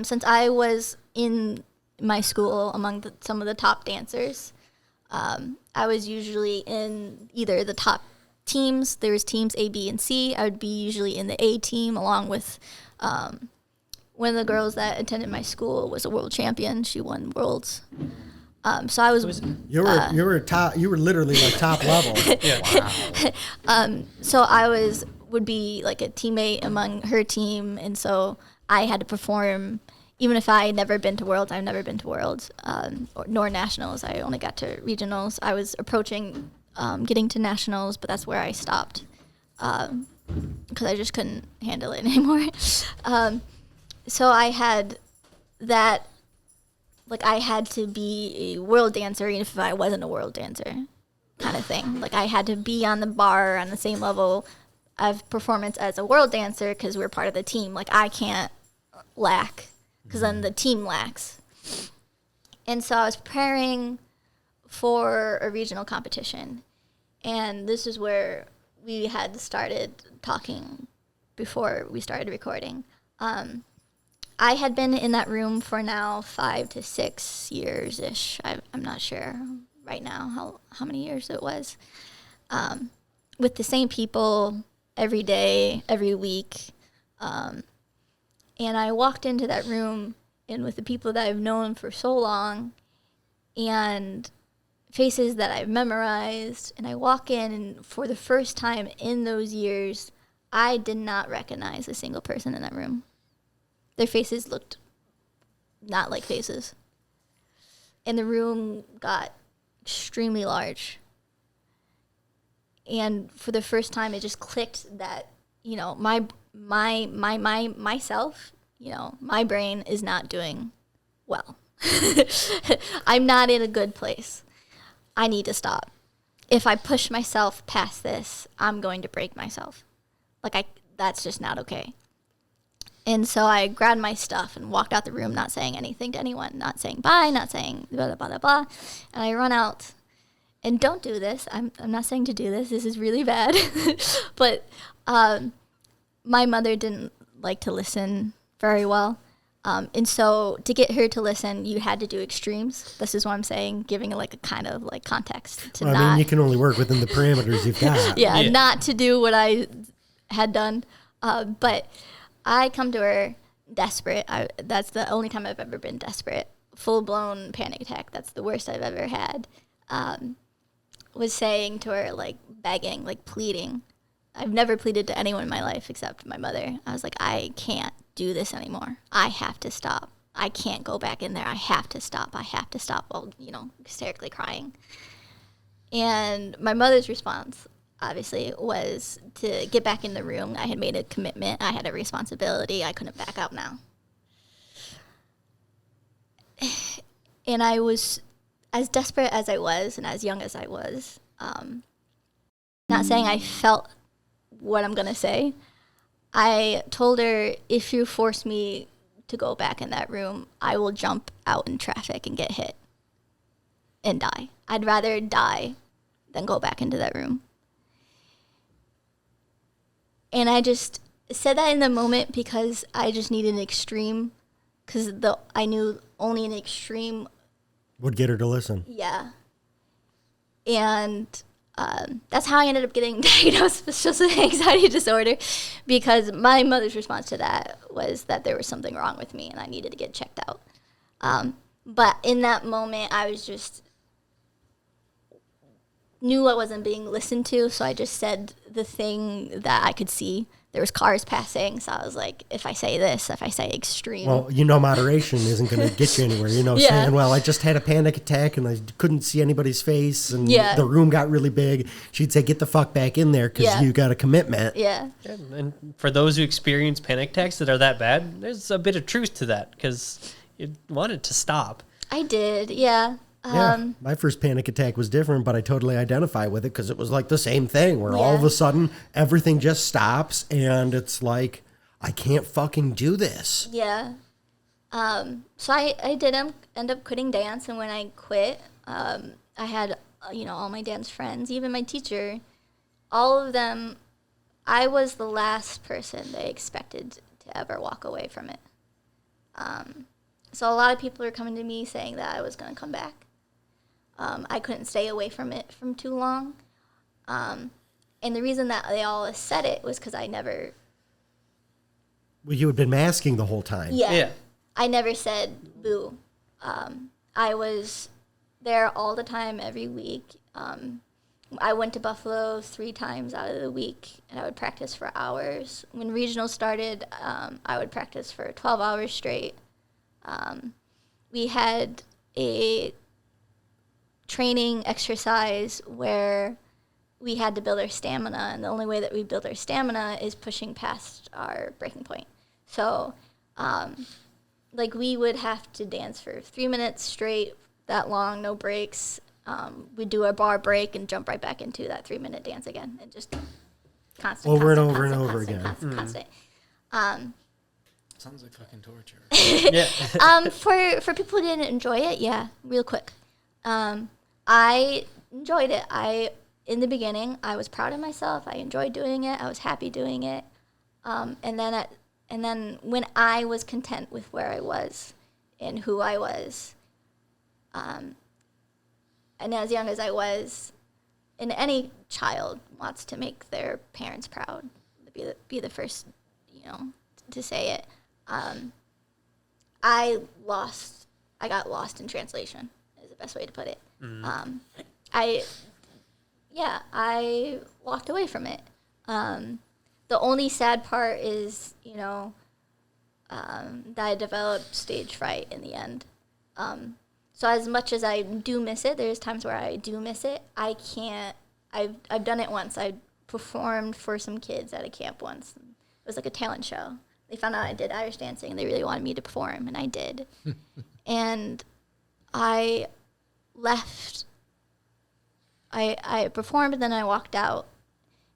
Since I was in my school among some of the top dancers, I was usually in either the top teams. There was teams A, B, and C. I would be usually in the A team along with one of the girls that attended my school was a world champion. She won worlds. So I was you were literally like top level. Wow. So I would be like a teammate among her team, and so I had to perform. Even if I had never been to Worlds, I've never been to Worlds, nor Nationals. I only got to Regionals. I was approaching getting to Nationals, but that's where I stopped because I just couldn't handle it anymore. So I had that, like I had to be a world dancer even if I wasn't a world dancer kind of thing. Like I had to be on the bar on the same level of performance as a world dancer because we're part of the team. Like I can't lack because then the team lacks. And so I was preparing for a regional competition. And this is where we had started talking before we started recording. I had been in that room for now 5 to 6 years-ish. I'm not sure right now how many years it was. With the same people every day, every week. And I walked into that room and with the people that I've known for so long and faces that I've memorized, and I walk in and for the first time in those years, I did not recognize a single person in that room. Their faces looked not like faces. And the room got extremely large. And for the first time, it just clicked that, myself, my brain is not doing well. I'm not in a good place. I need to stop. If I push myself past this, I'm going to break myself. That's just not okay. And so I grabbed my stuff and walked out the room, not saying anything to anyone, not saying bye, not saying blah, blah, blah, blah, blah. And I run out. And don't do this. I'm not saying to do this. This is really bad. But my mother didn't like to listen very well. And so to get her to listen, you had to do extremes. This is what I'm saying, giving a kind of context to I mean, you can only work within the parameters you've got. yeah, not to do what I had done. But I come to her desperate. That's the only time I've ever been desperate. Full-blown panic attack. That's the worst I've ever had. was saying to her, like begging, like pleading. I've never pleaded to anyone in my life except my mother. I was like, I can't do this anymore. I have to stop. I can't go back in there. I have to stop. I have to stop, while, hysterically crying. And my mother's response, obviously, was to get back in the room. I had made a commitment. I had a responsibility. I couldn't back out now. And I was, as desperate as I was and as young as I was, not saying I felt what I'm going to say. I told her, if you force me to go back in that room, I will jump out in traffic and get hit and die. I'd rather die than go back into that room. And I just said that in the moment because I just needed an extreme, because I knew only an extreme would get her to listen. Yeah. And that's how I ended up getting diagnosed with social anxiety disorder, because my mother's response to that was that there was something wrong with me and I needed to get checked out. But in that moment, I was just knew I wasn't being listened to, so I just said the thing that I could see. There was cars passing, so I was like, if I say this, if I say extreme. Well, moderation isn't going to get you anywhere. Saying, well, I just had a panic attack and I couldn't see anybody's face and the room got really big. She'd say, get the fuck back in there because you got a commitment. Yeah. And for those who experience panic attacks that are that bad, there's a bit of truth to that, because you want it to stop. I did, yeah. My first panic attack was different, but I totally identify with it because it was like the same thing where all of a sudden everything just stops and it's like, I can't fucking do this. Yeah. So I did end up quitting dance, and when I quit, I had, all my dance friends, even my teacher, all of them, I was the last person they expected to ever walk away from it. So a lot of people are coming to me saying that I was going to come back. I couldn't stay away from it from too long. And the reason that they all said it was because I never... Well, you had been masking the whole time. Yeah. I never said boo. I was there all the time, every week. I went to Buffalo 3 times out of the week, and I would practice for hours. When regional started, I would practice for 12 hours straight. We had a training exercise where we had to build our stamina, and the only way that we build our stamina is pushing past our breaking point. So, we would have to dance for 3 minutes straight, that long, no breaks. We'd do a bar break and jump right back into that 3-minute dance again, and just constant, over constant, and over constant, and over constant, again. constant, constant. Sounds like fucking torture. For people who didn't enjoy it, yeah, real quick. I enjoyed it. In the beginning, I was proud of myself. I enjoyed doing it. I was happy doing it. And then when I was content with where I was and who I was, and as young as I was, and any child wants to make their parents proud, be the first, to say it. I got lost in translation, is the best way to put it. I walked away from it. The only sad part is, that I developed stage fright in the end. So as much as I do miss it, there's times where I do miss it. I can't. I've done it once. I performed for some kids at a camp once. It was like a talent show. They found out I did Irish dancing, and they really wanted me to perform, and I did. And I left. I performed, and then I walked out.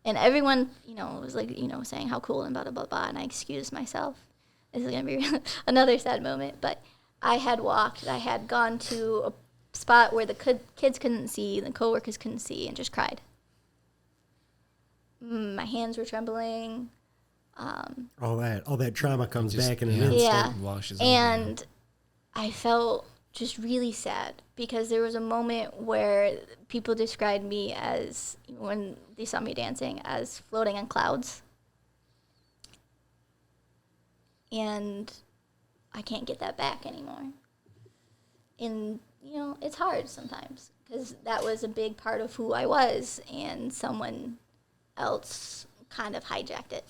And everyone, was like, saying how cool and blah, blah, blah, blah. And I excused myself. This is going to be another sad moment. But I had gone to a spot where the kids couldn't see, the coworkers couldn't see, and just cried. My hands were trembling. All that trauma comes back in an instant. instant. Washes And I felt just really sad because there was a moment where people described me as, when they saw me dancing, as floating on clouds. And I can't get that back anymore. And, it's hard sometimes because that was a big part of who I was, and someone else kind of hijacked it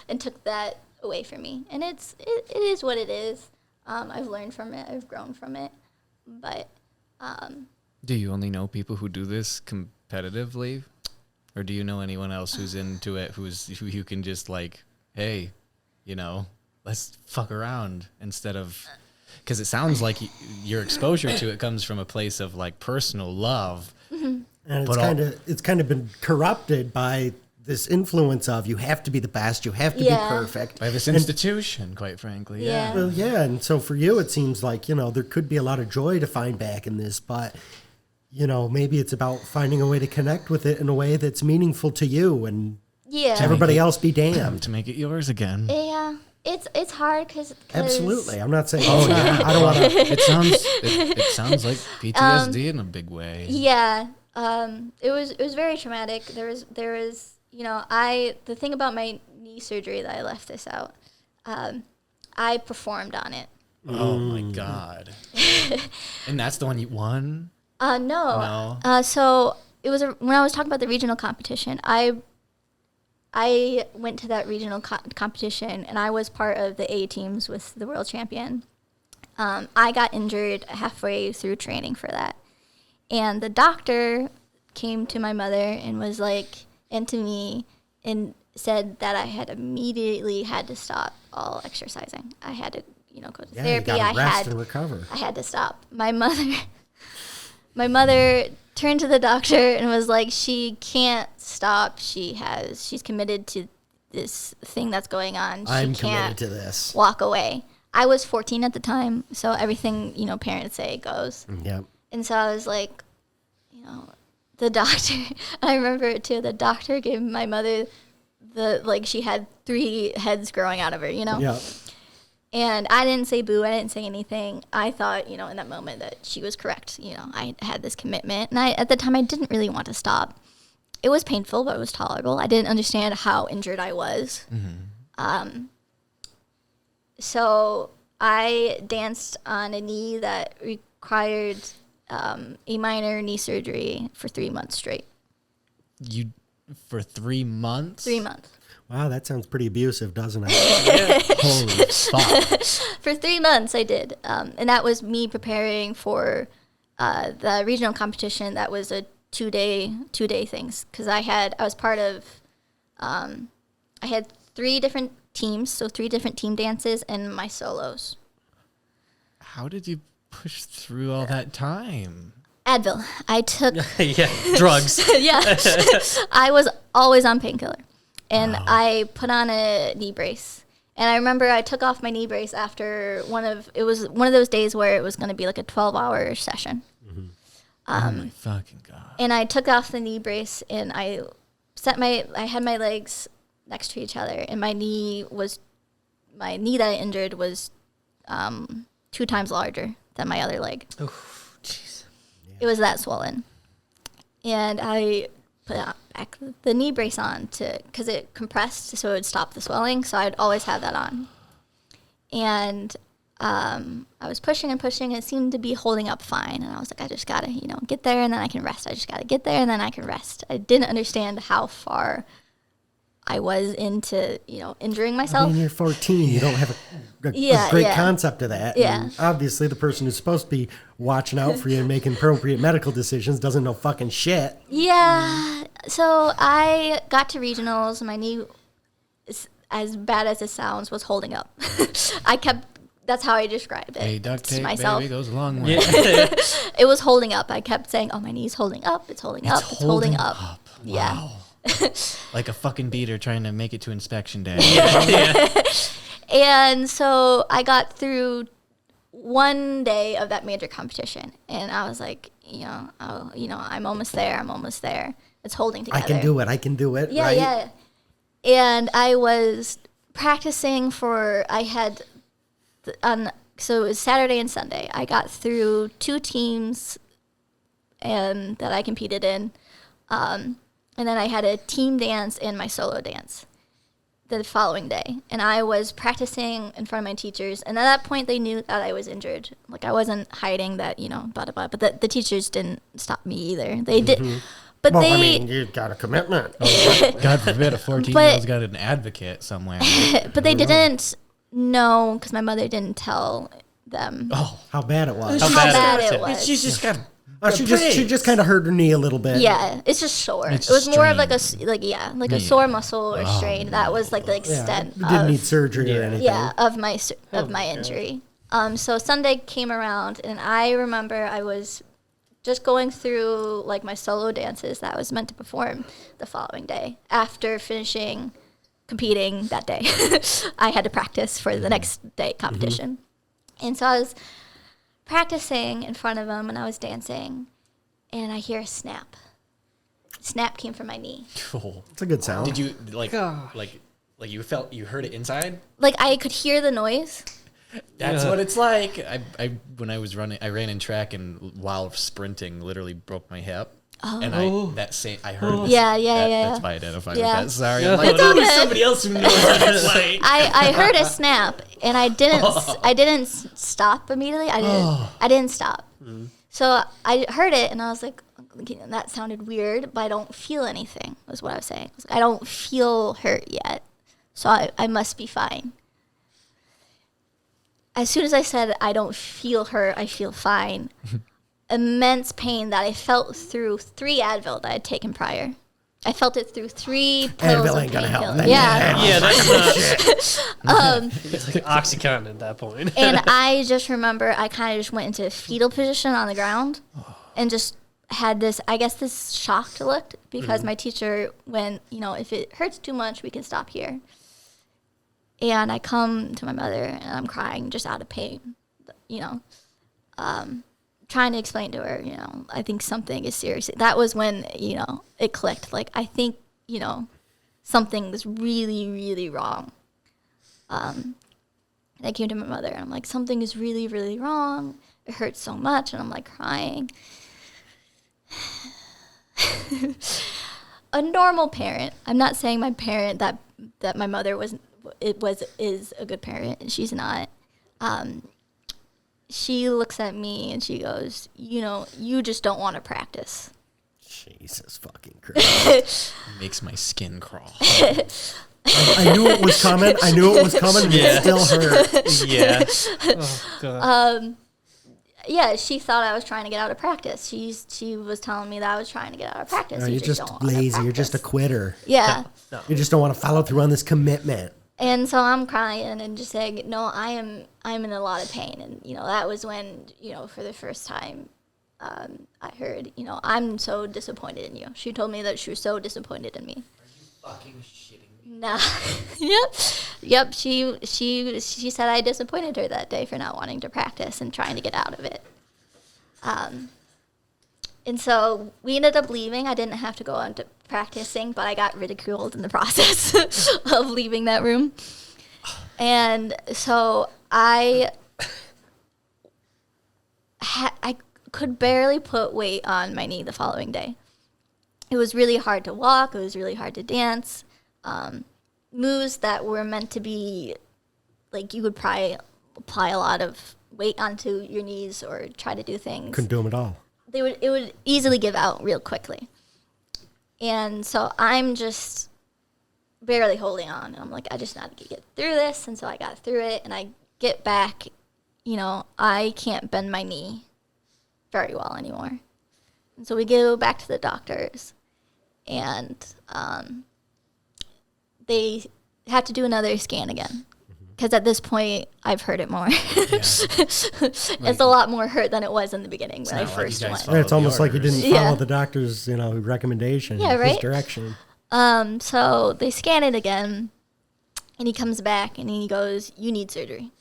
and took that away from me. And it is what it is. I've learned from it. I've grown from it. But do you only know people who do this competitively, or do you know anyone else who's into it, who you can just like, hey, let's fuck around instead of, because it sounds like your exposure to it comes from a place of like personal love. Mm-hmm. And it's kind of been corrupted by this influence of you have to be the best, you have to be perfect. By this institution, quite frankly. Yeah. Well, yeah, and so for you, it seems like, there could be a lot of joy to find back in this, but, maybe it's about finding a way to connect with it in a way that's meaningful to you and everybody else be damned. To make it yours again. Yeah. It's hard because... Absolutely. I'm not saying I don't want to... It sounds like PTSD in a big way. Yeah. It was very traumatic. There was the thing about my knee surgery that I left this out. I performed on it. Oh my God. And that's the one you won? No. So it was when I was talking about the regional competition, I went to that regional competition and I was part of the A teams with the world champion. I got injured halfway through training for that. And the doctor came to my mother and was like, and to me, and said that I had immediately had to stop all exercising. I had to, go to therapy. You gotta rest and recover. I had to stop. My mother turned to the doctor and was like, she can't stop. She's committed to this thing that's going on. I'm committed to this. Walk away. I was 14 at the time, so everything, parents say goes. Yep. And so I was like, the doctor, I remember it too, the doctor gave my mother she had 3 heads growing out of her, Yeah. And I didn't say boo, I didn't say anything. I thought, in that moment that she was correct. I had this commitment. And at the time, I didn't really want to stop. It was painful, but it was tolerable. I didn't understand how injured I was. Mm-hmm. So I danced on a knee that required a minor knee surgery for 3 months straight. For 3 months? 3 months. Wow, that sounds pretty abusive, doesn't it? Holy fuck. For 3 months I did. And that was me preparing for the regional competition. That was a two-day things. Because I was part of, I had 3 different teams, so 3 different team dances and my solos. How did you push through all that time? Advil. I took... drugs. Yeah. I was always on painkiller. And I put on a knee brace. And I remember I took off my knee brace after it was one of those days where it was going to be like a 12-hour session. Mm-hmm. Oh my fucking God. And I took off the knee brace and I had my legs next to each other, and my knee that I injured was 2 times larger than my other leg. Oh, jeez. It was that swollen. And I put back the knee brace on because it compressed so it would stop the swelling, so I'd always have that on. And I was pushing and pushing, and it seemed to be holding up fine. And I was like, I just gotta, get there and then I can rest. I just gotta get there and then I can rest. I didn't understand how far I was into, injuring myself. I mean, you're 14. You don't have a great concept of that. Yeah. And obviously, the person who's supposed to be watching out for you and making appropriate medical decisions doesn't know fucking shit. Yeah. So I got to regionals. My knee, as bad as it sounds, was holding up. That's how I described it. Hey, duct tape, myself. baby, goes a long way. It was holding up. I kept saying, oh, my knee's holding up. It's holding up. It's holding up. Wow. Yeah. Like a fucking beater trying to make it to inspection day. And so I got through one day of that major competition, and I was like, I'm almost there. I'm almost there. It's holding together. I can do it. Yeah, right? yeah. And I was practicing so it was Saturday and Sunday. I got through 2 teams and that I competed in. And then I had a team dance and my solo dance. the following day, and I was practicing in front of my teachers, and at that point they knew that I was injured. Like I wasn't hiding that, blah, blah, blah, but the teachers didn't stop me either. They did, but Well, they, I mean, you got a commitment. God forbid a 14-year-old's got an advocate somewhere. but they didn't know because my mother didn't tell them How bad it was. how bad it was. She's just got. She just kind of hurt her knee a little bit. Yeah, it's just sore. It's it was more of strained. like a sore muscle or strain. That was like the Yeah. extent You didn't need of surgery or anything. of my injury. So Sunday came around, and I remember I was just going through like my solo dances that I was meant to perform the following day after finishing competing that day. I had to practice for the next day competition, and so I was practicing in front of him, and I was dancing, and I hear a snap. Snap came from my knee. Cool. It's a good sound. Did you like you heard it inside? Like I could hear the noise. That's what it's like. I when I was running, I ran in track, and while sprinting, literally broke my hip. And I heard. Yeah. That's why I identified Yeah. with that. Sorry, Yeah. I'm like, It's all there's good. somebody else who knows what it's like. I heard a snap, and I didn't stop immediately. I didn't stop. So I heard it, and I was like, that sounded weird, but I don't feel anything. Was what I was saying. I was like, I don't feel hurt yet, so I must be fine. As soon as I said I don't feel hurt, I feel fine. Immense pain that I felt through 3 Advil that I had taken prior. I felt it through 3 pills Advil of ain't gonna help. painkillers. Yeah. Yeah, that's not. It's like Oxycontin at that point. And I just remember I kind of just went into a fetal position on the ground and just had this shocked look because my teacher went, if it hurts too much, we can stop here. And I come to my mother and I'm crying just out of pain, trying to explain to her, I think something is serious. That was when, it clicked. Like, I think, something was really, really wrong. And I came to my mother and I'm like, something is really, really wrong. It hurts so much. And I'm like crying. A normal parent. I'm not saying my parent that my mother is a good parent, and she's not. She looks at me and she goes, you just don't want to practice. Jesus fucking Christ. Makes my skin crawl. I knew it was coming. And it still hurt. Yeah. Oh, God. Yeah, she thought I was trying to get out of practice. She was telling me that I was trying to get out of practice. No, you're just don't wanna lazy. You're just a practice. quitter. Yeah. No. You just don't want to follow through on this commitment. And so I'm crying and just saying, no, I'm in a lot of pain. And, that was when, for the first time, I heard, I'm so disappointed in you. She told me that she was so disappointed in me. Are you fucking shitting me? Nah. Yep. She said I disappointed her that day for not wanting to practice and trying to get out of it. And so we ended up leaving. I didn't have to go on to practicing, but I got ridiculed in the process of leaving that room. And so I could barely put weight on my knee the following day. It was really hard to walk. It was really hard to dance. Moves that were meant to be, like, you would probably apply a lot of weight onto your knees or try to do things. Couldn't do them at all. It would easily give out real quickly. And so I'm just barely holding on. And I'm like, I just need to get through this. And so I got through it, and I get back, I can't bend my knee very well anymore. And so we go back to the doctors, and they have to do another scan again. Because at this point, I've heard it more. It's a lot more hurt than it was in the beginning when I first went. It's almost like you didn't follow Yeah. the doctor's, recommendation. Yeah, His right? direction. So they scan it again, and he comes back and he goes, "You need surgery."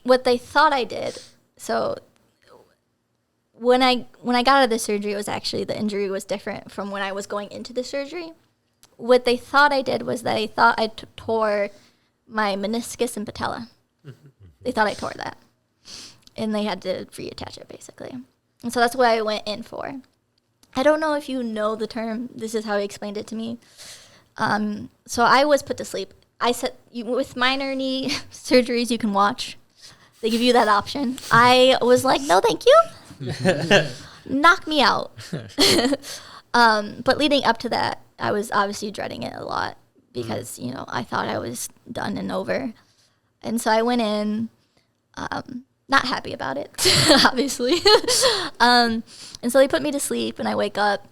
What they thought I did, so when I got out of the surgery, it was actually the injury was different from when I was going into the surgery. What they thought I did was they thought I tore my meniscus and patella. They thought I tore that, and they had to reattach it basically. And so that's what I went in for. I don't know if you know the term. This is how he explained it to me. So I was put to sleep. I said, with minor knee surgeries, you can watch. They give you that option. I was like, no, thank you. Knock me out. But leading up to that, I was obviously dreading it a lot because, I thought I was done and over. And so I went in, not happy about it, obviously. And so they put me to sleep, and I wake up,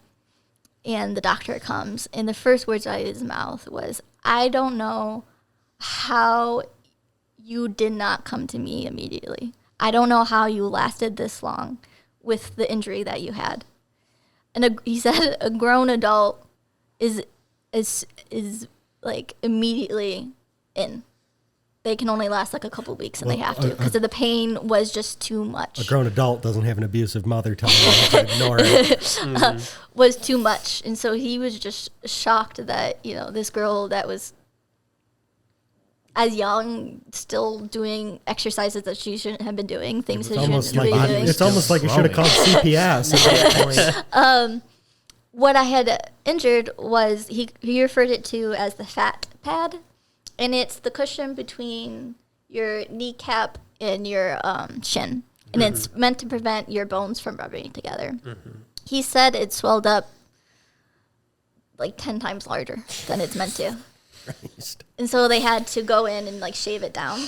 and the doctor comes, and the first words out of his mouth was, I don't know how you did not come to me immediately. I don't know how you lasted this long with the injury that you had. And he said a grown adult is like immediately in. They can only last like a couple weeks, and they have to because the pain was just too much. A grown adult doesn't have an abusive mother telling them to ignore it. Was too much, and so he was just shocked that this girl that was as young still doing exercises that she shouldn't have been doing, things that she shouldn't be doing. It's almost like you should have called CPS at that point. What I had injured was he referred it to as the fat pad. And it's the cushion between your kneecap and your shin. And it's meant to prevent your bones from rubbing together. He said it swelled up like 10 times larger than it's meant to. Christ. And so they had to go in and like shave it down.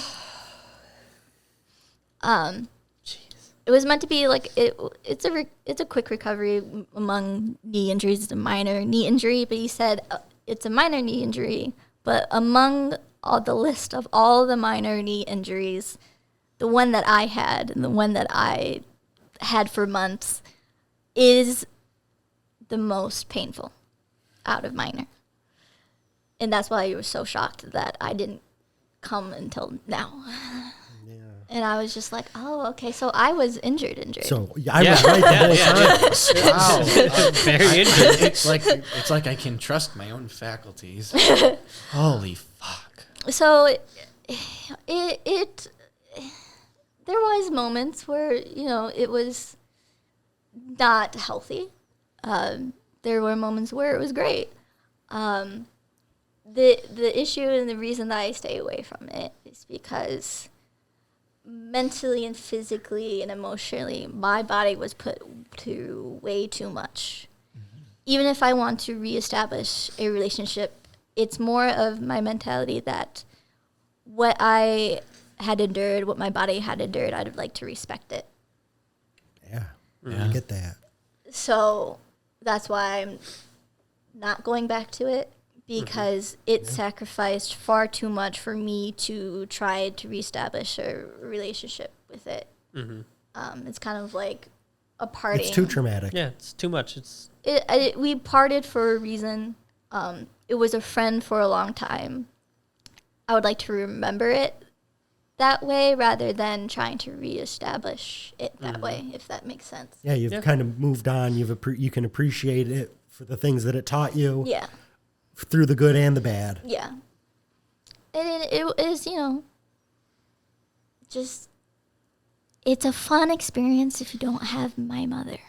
It was meant to be like it's a quick recovery among knee injuries. It's a minor knee injury, but he said it's a minor knee injury. But among all the list of all the minor knee injuries, the one that I had and the one that I had for months is the most painful out of minor. And that's why you were so shocked that I didn't come until now. Yeah. And I was just like, oh, okay, so I was injured. So I was right the whole time. Wow. Very injured. It's like I can trust my own faculties. Holy fuck. So it there was moments where, it was not healthy. There were moments where it was great. The issue and the reason that I stay away from it is because mentally and physically and emotionally, my body was put to way too much. Even if I want to reestablish a relationship, it's more of my mentality that what I had endured, what my body had endured, I'd like to respect it. Yeah. I get that. So that's why I'm not going back to it, because it sacrificed far too much for me to try to reestablish a relationship with it. It's kind of like a party. It's too traumatic. Yeah, it's too much. We parted for a reason. It was a friend for a long time. I would like to remember it that way rather than trying to reestablish it that way, if that makes sense. Yeah, you've kind of moved on. You can appreciate it for the things that it taught you. Yeah. Through the good and the bad. Yeah. And it is, just, it's a fun experience if you don't have my mother.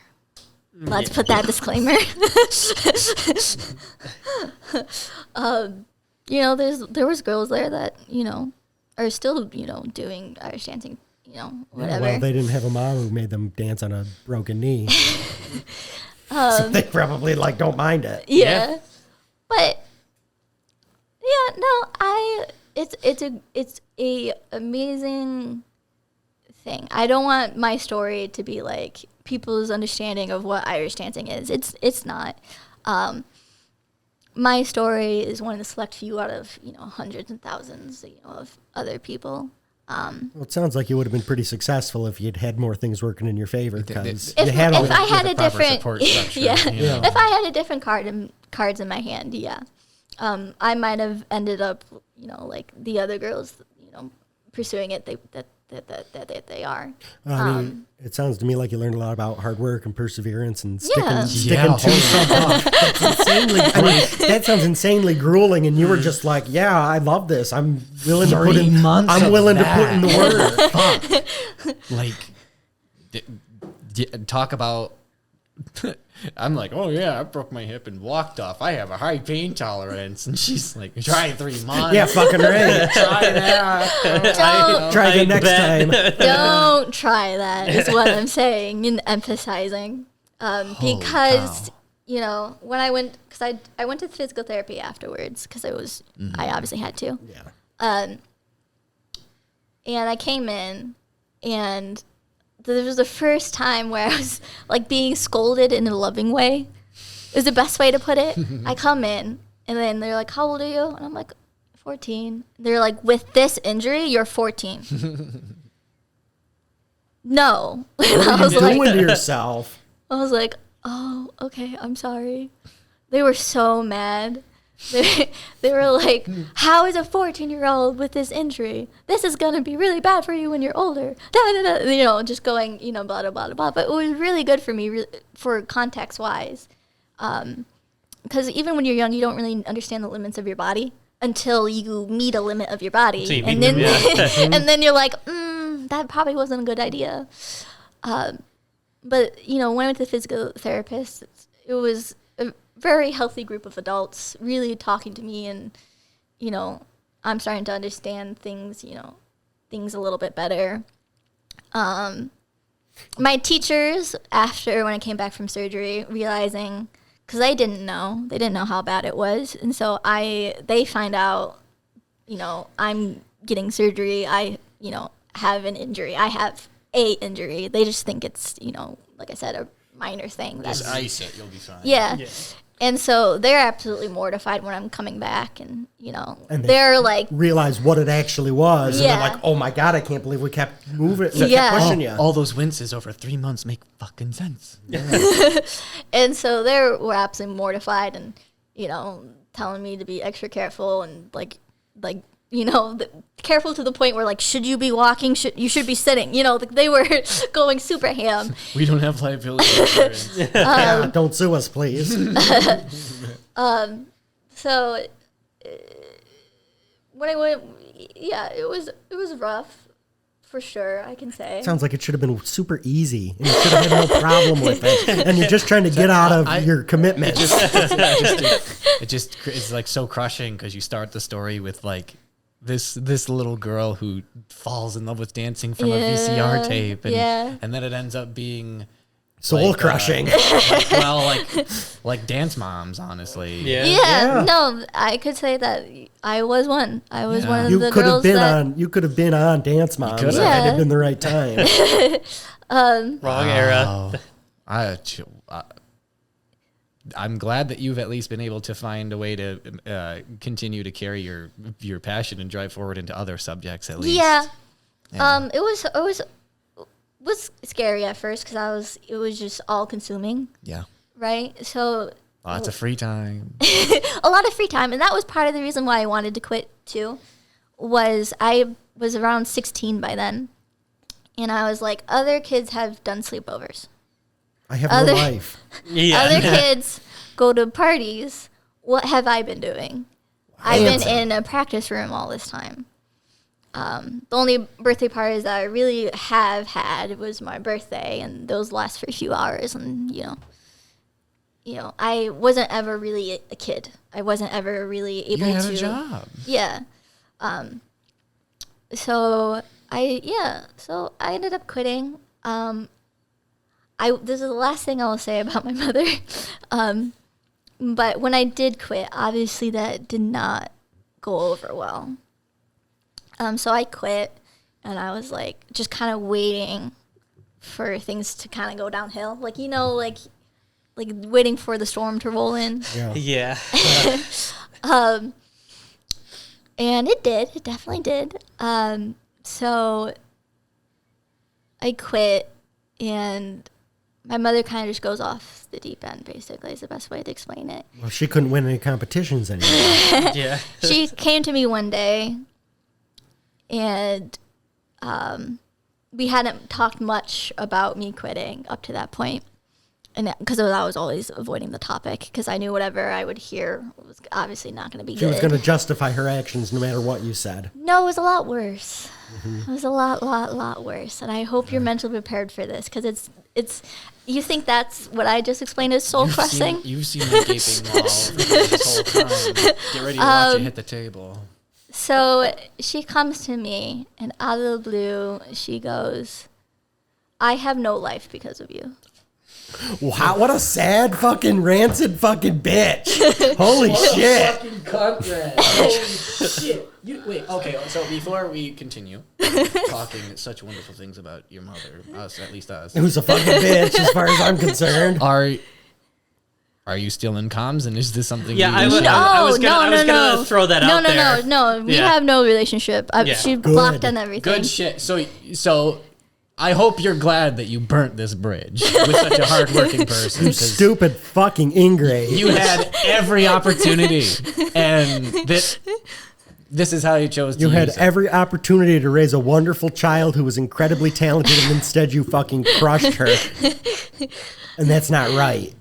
Let's put that disclaimer. There was girls there that, are still, doing Irish dancing, whatever. Well, they didn't have a mom who made them dance on a broken knee. So they probably don't mind it. Yeah. But yeah, no, it's a amazing thing. I don't want my story to be like people's understanding of what Irish dancing is. It's not. My story is one of the select few out of hundreds and thousands of other people. Well, it sounds like you would have been pretty successful if you'd had more things working in your favor. Because if I had a different support structure, if I had a different cards in my hand, I might have ended up, like the other girls, pursuing it. That they are. I mean, it sounds to me like you learned a lot about hard work and perseverance and sticking Yeah. to something. That sounds insanely grueling. And you were just like, "Yeah, I love this. I'm willing to put in. I'm willing to put in the work." Like, talk about I'm like, oh yeah, I broke my hip and walked off. I have a high pain tolerance. And she's like, try 3 months. Yeah, fucking right. Try that. Try it next time. Don't try that is what I'm saying and emphasizing. Because, you know, when I went, because I went to physical therapy afterwards because I obviously had to. Yeah. And I came in and this was the first time where I was like being scolded in a loving way. It was the best way to put it. I come in and then they're like, how old are you? And I'm like, 14. They're like, with this injury, you're 14. No. What are you doing to yourself? I was like, oh, okay, I'm sorry. They were so mad. They were like, how is a 14-year-old with this injury? This is going to be really bad for you when you're older. Da, da, da. You know, just going, you know, blah, blah, blah, blah. But it was really good for me, for context-wise. Because even when you're young, you don't really understand the limits of your body until you meet a limit of your body. So you and meet then, them, yeah. and then you're like, that probably wasn't a good idea. But, you know, when I went to the physical therapist, it was a very healthy group of adults really talking to me, and, you know, I'm starting to understand things, you know, things a little bit better. My teachers, after when I came back from surgery, realizing, because they didn't know how bad it was, and so they find out, you know, I'm getting surgery, I, you know, have an injury, I have a injury. They just think it's, you know, like I said, a minor thing. Just ice it, you'll be fine. Yeah. And so they're absolutely mortified when I'm coming back, and, you know, And they're like, realize what it actually was. Yeah. And they're like, oh my God, I can't believe we kept moving. Yeah. Kept pushing you. All those winces over 3 months make fucking sense. and so they were absolutely mortified, and, you know, telling me to be extra careful, and like, you know, careful to the point where, like, should you be walking? You should be sitting. You know, they were going super ham. We don't have liability insurance. Yeah, don't sue us, please. So when I went, yeah, it was rough, for sure, I can say. Sounds like it should have been super easy, and you should have had no problem with it. And you're just trying to get out of your commitment. It's like so crushing, because you start the story with like this little girl who falls in love with dancing from a VCR tape, and then it ends up being Soul crushing. Like dance moms, honestly. Yeah, no, I could say that I was one. I was one of the girls that... You could have been on Dance Moms. If it had been the right time. Wrong era. I'm glad that you've at least been able to find a way to continue to carry your passion and drive forward into other subjects at least. Yeah. It was scary at first because it was just all consuming. Yeah. Right. So lots of free time. A lot of free time, and that was part of the reason why I wanted to quit too. Was I was around 16 by then, and I was like, other kids have done sleepovers. I have no life. Yeah. Other kids go to parties. What have I been doing? I've been in a practice room all this time. The only birthday parties that I really have had was my birthday, and those last for a few hours. And you know, I wasn't ever really a kid. I wasn't ever really able to. You had a job. Yeah. So I ended up quitting. This is the last thing I will say about my mother. But when I did quit, obviously that did not go over well. So I quit, and I was like just kind of waiting for things to kind of go downhill. Like, you know, like waiting for the storm to roll in. Yeah. And it did. It definitely did. So I quit, and my mother kind of just goes off the deep end, basically, is the best way to explain it. Well, she couldn't win any competitions anymore. Yeah. She came to me one day, and we hadn't talked much about me quitting up to that point. And because I was always avoiding the topic, because I knew whatever I would hear was obviously not going to be good. She was going to justify her actions no matter what you said. No, it was a lot worse. It was a lot worse. And I hope you're mentally prepared for this, because it's. You think that's what I just explained is soul crushing? You've seen the gaping maw this whole time. Get ready to watch it hit the table. So she comes to me, and out of the blue, she goes, "I have no life because of you." Wow, what a sad fucking rancid fucking bitch. Holy shit. Fucking cunt. Holy shit. Wait, okay, so before we continue talking such wonderful things about your mother, at least us. Who's a fucking bitch as far as I'm concerned. Are you still in comms, and is this something? Yeah, you I was gonna throw that out there. No. We Yeah. have no relationship. She blocked on everything. Good shit. So I hope you're glad that you burnt this bridge with such a hardworking person. You stupid fucking ingrate. You had every opportunity, and this is how you chose to You had use it. every opportunity to raise a wonderful child who was incredibly talented, and instead you fucking crushed her. And that's not right.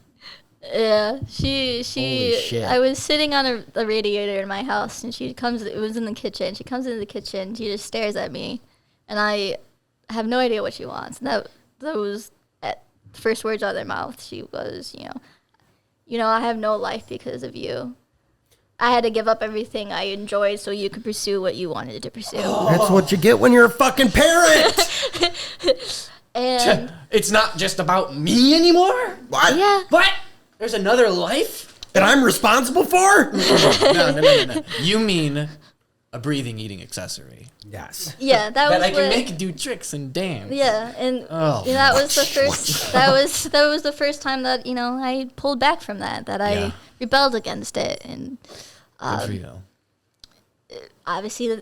Yeah, Holy shit. I was sitting on a radiator in my house, and she comes. It was in the kitchen. She comes into the kitchen. She just stares at me, and I have no idea what she wants. And that was at first words out of their mouth. She was, I have no life because of you. I had to give up everything I enjoyed so you could pursue what you wanted to pursue. That's what you get when you're a fucking parent. And It's not just about me anymore? What? yeah, What? There's another life? That I'm responsible for? No. You mean a breathing, eating accessory. Yes. yeah, that was That I can what- make do tricks and dance. Yeah, and Oh, that was the first. That was the first time that I pulled back from that. That I Yeah. rebelled against it, and Good for you. obviously,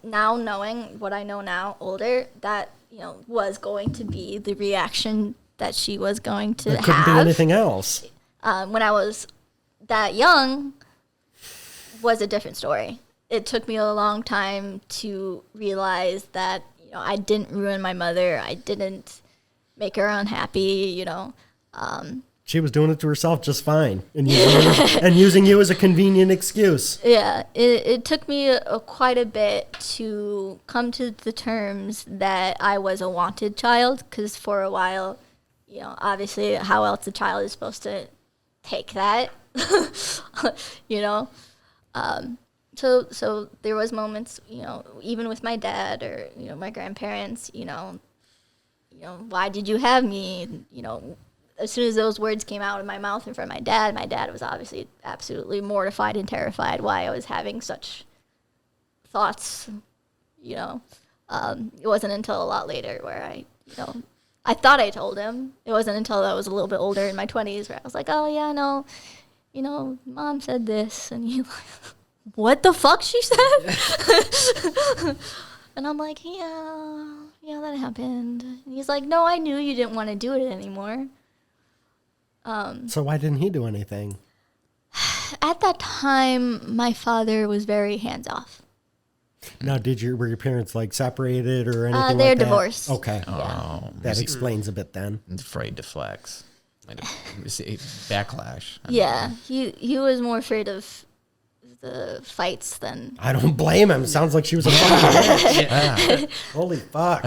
now knowing what I know now, older, that was going to be the reaction that she was going to There couldn't have. be anything else. When I was that young, was a different story. It took me a long time to realize that I didn't ruin my mother. I didn't make her unhappy. She was doing it to herself just fine, and using you as a convenient excuse. Yeah, it took me quite a bit to come to the terms that I was a wanted child, because for a while, obviously, how else a child is supposed to take that, So there was moments, even with my dad or my grandparents, why did you have me? As soon as those words came out of my mouth in front of my dad was obviously absolutely mortified and terrified why I was having such thoughts. It wasn't until a lot later where I thought I told him. It wasn't until I was a little bit older in my 20s where I was like, oh yeah, no, mom said this, and he like, what the fuck she said? And I'm like, yeah, that happened. And he's like, no, I knew you didn't want to do it anymore. So why didn't he do anything? At that time, my father was very hands off. Now, were your parents like separated or anything? They're like that? divorced. Okay, Oh, that explains a bit then. afraid to flex. Backlash. Yeah, he was more afraid of the fights than. I don't blame him. Sounds like she was a fucking bitch. Yeah. Holy fuck.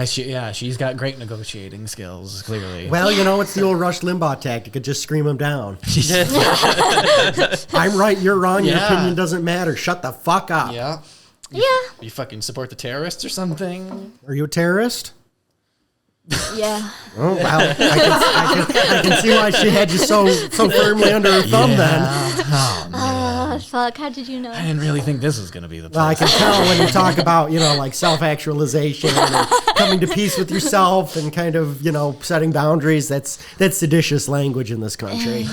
She's got great negotiating skills, clearly. Well, it's the old Rush Limbaugh tactic. You could just scream him down. I'm right, you're wrong. Your Yeah. opinion doesn't matter. Shut the fuck up. Yeah. Yeah, You fucking support the terrorists or something? Are you a terrorist? yeah. Oh, well, I can see why she had you so firmly under her thumb then. Oh, man. Fuck, how did you know? I didn't really think this was going to be the place. Well, I can tell when you talk about, like self-actualization and coming to peace with yourself and kind of, setting boundaries. That's seditious language in this country.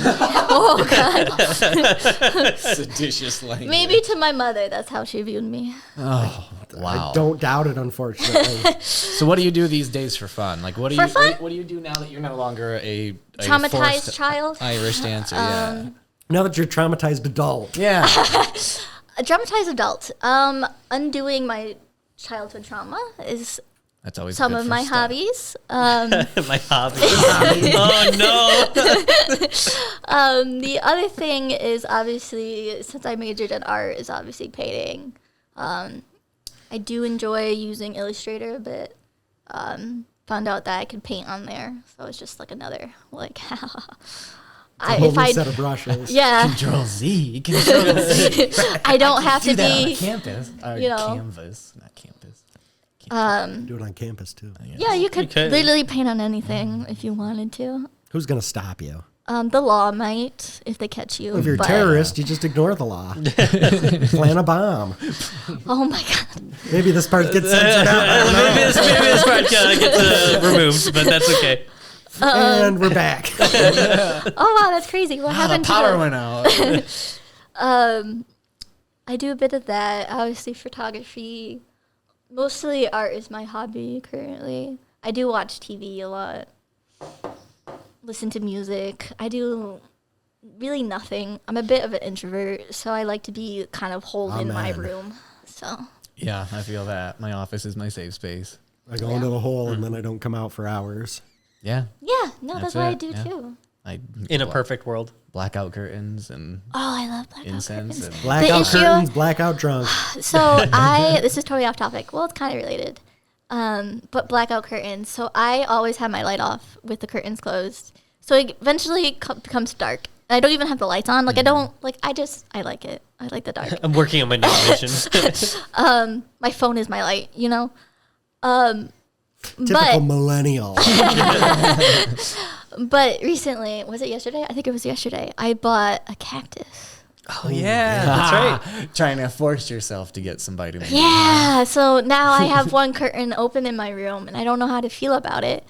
Oh, God. Seditious language. Maybe to my mother, that's how she viewed me. Oh, wow. I don't doubt it, unfortunately. So what do you do these days for fun? Like, what do For you fun? what do you do now that you're no longer a Traumatized forced child? Irish dancer? Yeah. Now that you're a traumatized adult. Yeah. A traumatized adult. Undoing my childhood trauma is That's always a some good of my first step. hobbies. My hobby. Oh no. The other thing is obviously, since I majored in art, is obviously painting. I do enjoy using Illustrator a bit. found out that I could paint on there. So it's just like another, like, A whole new set of brushes. Yeah. Control Z. Control Z. I don't have to Do that on be, campus. you know. Canvas, not campus. Do it on campus too. yeah, you could could. literally paint on anything if you wanted to. Who's gonna stop you? The law might if they catch you. If you're a but- terrorist, you just ignore the law. Plant a bomb. Oh my god. Maybe this part gets censored out. maybe this part gets removed, but that's okay. And we're back. Oh wow, that's crazy. What The happened power to went out. I do a bit of that. Obviously, photography. Mostly art is my hobby currently. I do watch TV a lot. Listen to music. I do really nothing. I'm a bit of an introvert, so I like to be kind of holed in my Amen. room. So Yeah, I feel that. My office is my safe space. I go into the hole and then I don't come out for hours. Yeah. yeah, no, that's That's what I it, do yeah. too. I In a perfect world. blackout curtains and Oh, I love blackout incense curtains. and Blackout issue- curtains, blackout drunk. So this is totally off topic. Well, it's kind of related. But blackout curtains. So I always have my light off with the curtains closed. So it eventually becomes dark. I don't even have the lights on. Like I don't like. I like it. I like the dark. I'm working on my night vision. My phone is my light. You know. Typical millennial. But recently, was it yesterday? I think it was yesterday. I bought a cactus. Oh yeah, that's right. Trying to force yourself to get some vitamin D. Yeah, so now I have one curtain open in my room, and I don't know how to feel about it.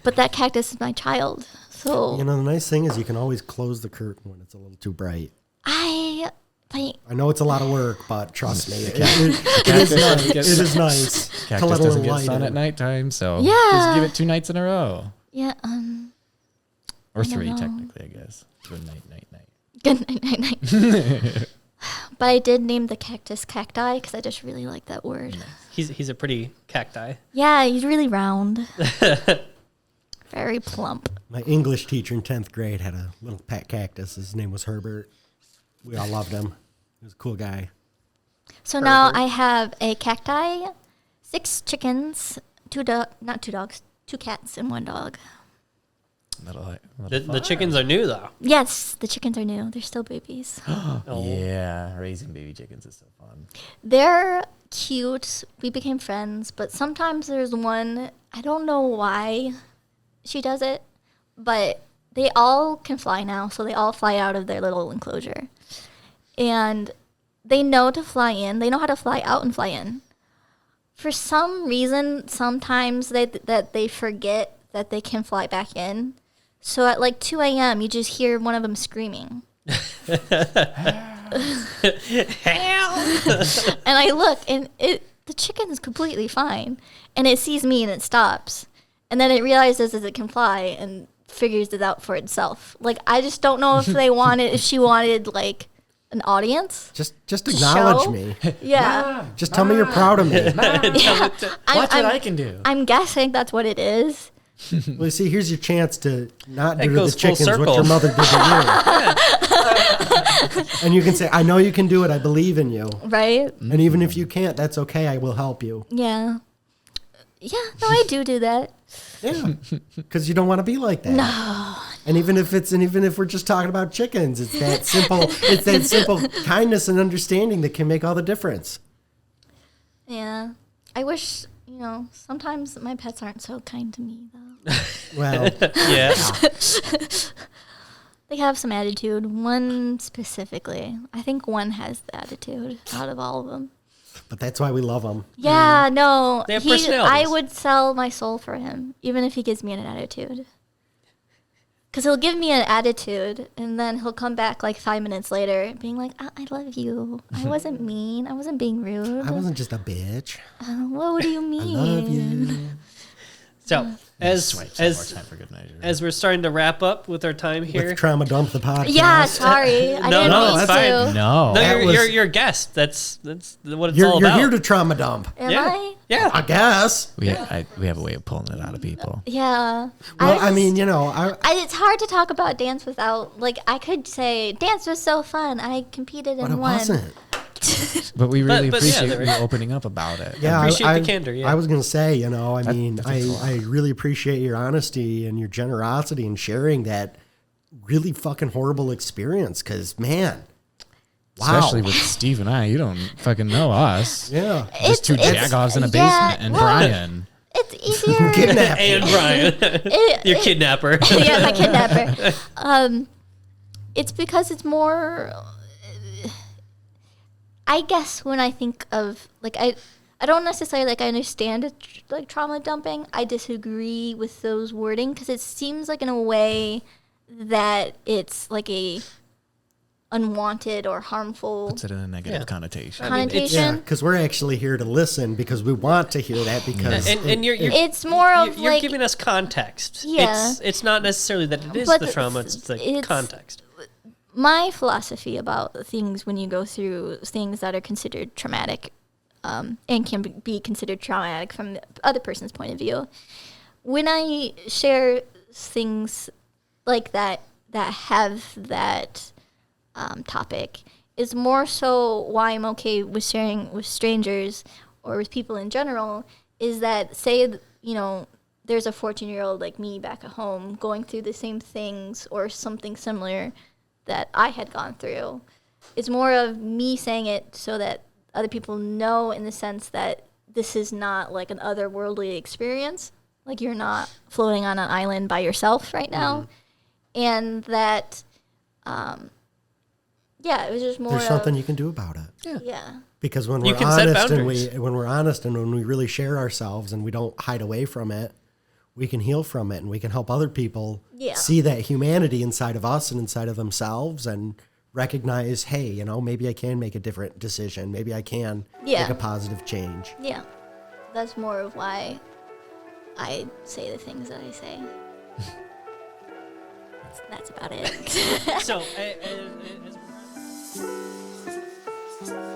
But that cactus is my child, so You know, the nice thing is you can always close the curtain when it's a little too bright. I like. I know it's a lot of work, but trust me, it is nice. It is nice to Cactus let a doesn't little get light sun in. at nighttime, so Yeah. just give it 2 nights in a row. Yeah. Or I don't 3, know. technically, I guess. Good night, night, night. Good night, night, night. But I did name the cactus cacti because I just really like that word. He's a pretty cacti. Yeah, he's really round, very plump. My English teacher in 10th grade had a little pet cactus. His name was Herbert. We all loved him. He was a cool guy. So now I have a cacti, 6 chickens, 2 cats, and 1 dog. The chickens are new though. Yes, the chickens are new. They're still babies. Yeah, raising baby chickens is so fun. They're cute. We became friends, but sometimes there's one, I don't know why she does it, but they all can fly now, so they all fly out of their little enclosure. And they know to fly in. They know how to fly out and fly in. For some reason, sometimes they forget that they can fly back in. So at like 2 a.m., you just hear one of them screaming. And I look, and the chicken is completely fine. And it sees me, and it stops. And then it realizes that it can fly and figures it out for itself. Like, I just don't know if she wanted, like, an audience. Just acknowledge Show? me. Yeah. Just tell me you're proud of me. Yeah. Watch what I can do. I'm guessing that's what it is. Well, you see, here's your chance to not That do to the goes full chickens what circle. your mother did to you. And you can say, I know you can do it. I believe in you. Right? And even if you can't, that's okay. I will help you. Yeah. Yeah, no, I do that. Yeah. Because you don't want to be like that. No. And even if we're just talking about chickens, it's that simple kindness and understanding that can make all the difference. Yeah. I wish, sometimes my pets aren't so kind to me, though. Well, Yeah. They have some attitude. One specifically. I think one has the attitude out of all of them. but that's why we love them. Yeah, no. They have I personalities. would sell my soul for him, even if he gives me an attitude. Because he'll give me an attitude, and then he'll come back like 5 minutes later being like, I love you. I wasn't mean. I wasn't being rude. I wasn't just a bitch. What do you I mean? love you. So Swipes one more as time for good measure. as we're starting to wrap up with our time here. Let's trauma dump the podcast. Yeah, sorry. I No, didn't no, mean it's to. fine. No. No, That you're, was- you're a guest. That's what it's You're all about. here to trauma dump. Am Yeah. I? Yeah. I guess. We have a way of pulling it out of people. Yeah. Well, I mean, just- it's hard to talk about dance without, like, I could say, dance was so fun. I competed but and it won. wasn't. But we really But yeah, appreciate there- you opening up about it. Yeah, Appreciate the candor, yeah. I was gonna say, I That- mean, that takes a lot. I really appreciate your honesty and your generosity in sharing that really fucking horrible experience. Because man, wow, Especially with Steve and I, you don't fucking know us. yeah, Just two jagoffs in a basement and well, Brian. It's easier. kidnapped. And Brian, your kidnapper. Yeah, my kidnapper. It's because it's more. I guess when I think of like I don't necessarily like I understand it, like trauma dumping. I disagree with those wording because it seems like in a way that it's like a unwanted or harmful Puts it in a negative connotation. I mean, it's- Yeah, connotation. because we're actually here to listen because we want to hear that because and you're It's more of you're like giving us context. Yeah. It's not necessarily that it is But the trauma, it's the it's- context. my philosophy about things when you go through things that are considered traumatic and can be considered traumatic from the other person's point of view. When I share things like that have that topic, is more so why I'm okay with sharing with strangers or with people in general, is that say, there's a 14-year-old like me back at home going through the same things or something similar that I had gone through. It's more of me saying it so that other people know in the sense that this is not like an otherworldly experience. Like you're not floating on an island by yourself right now. And that, it was just more there's of, something you can do about it. yeah. Because when You we're can set honest and boundaries. when we really share ourselves and we don't hide away from it, we can heal from it and we can help other people Yeah. see that humanity inside of us and inside of themselves and recognize, hey, maybe I can make a different decision. Maybe I can Yeah. make a positive change. Yeah. That's more of why I say the things that I say. That's about it. So, as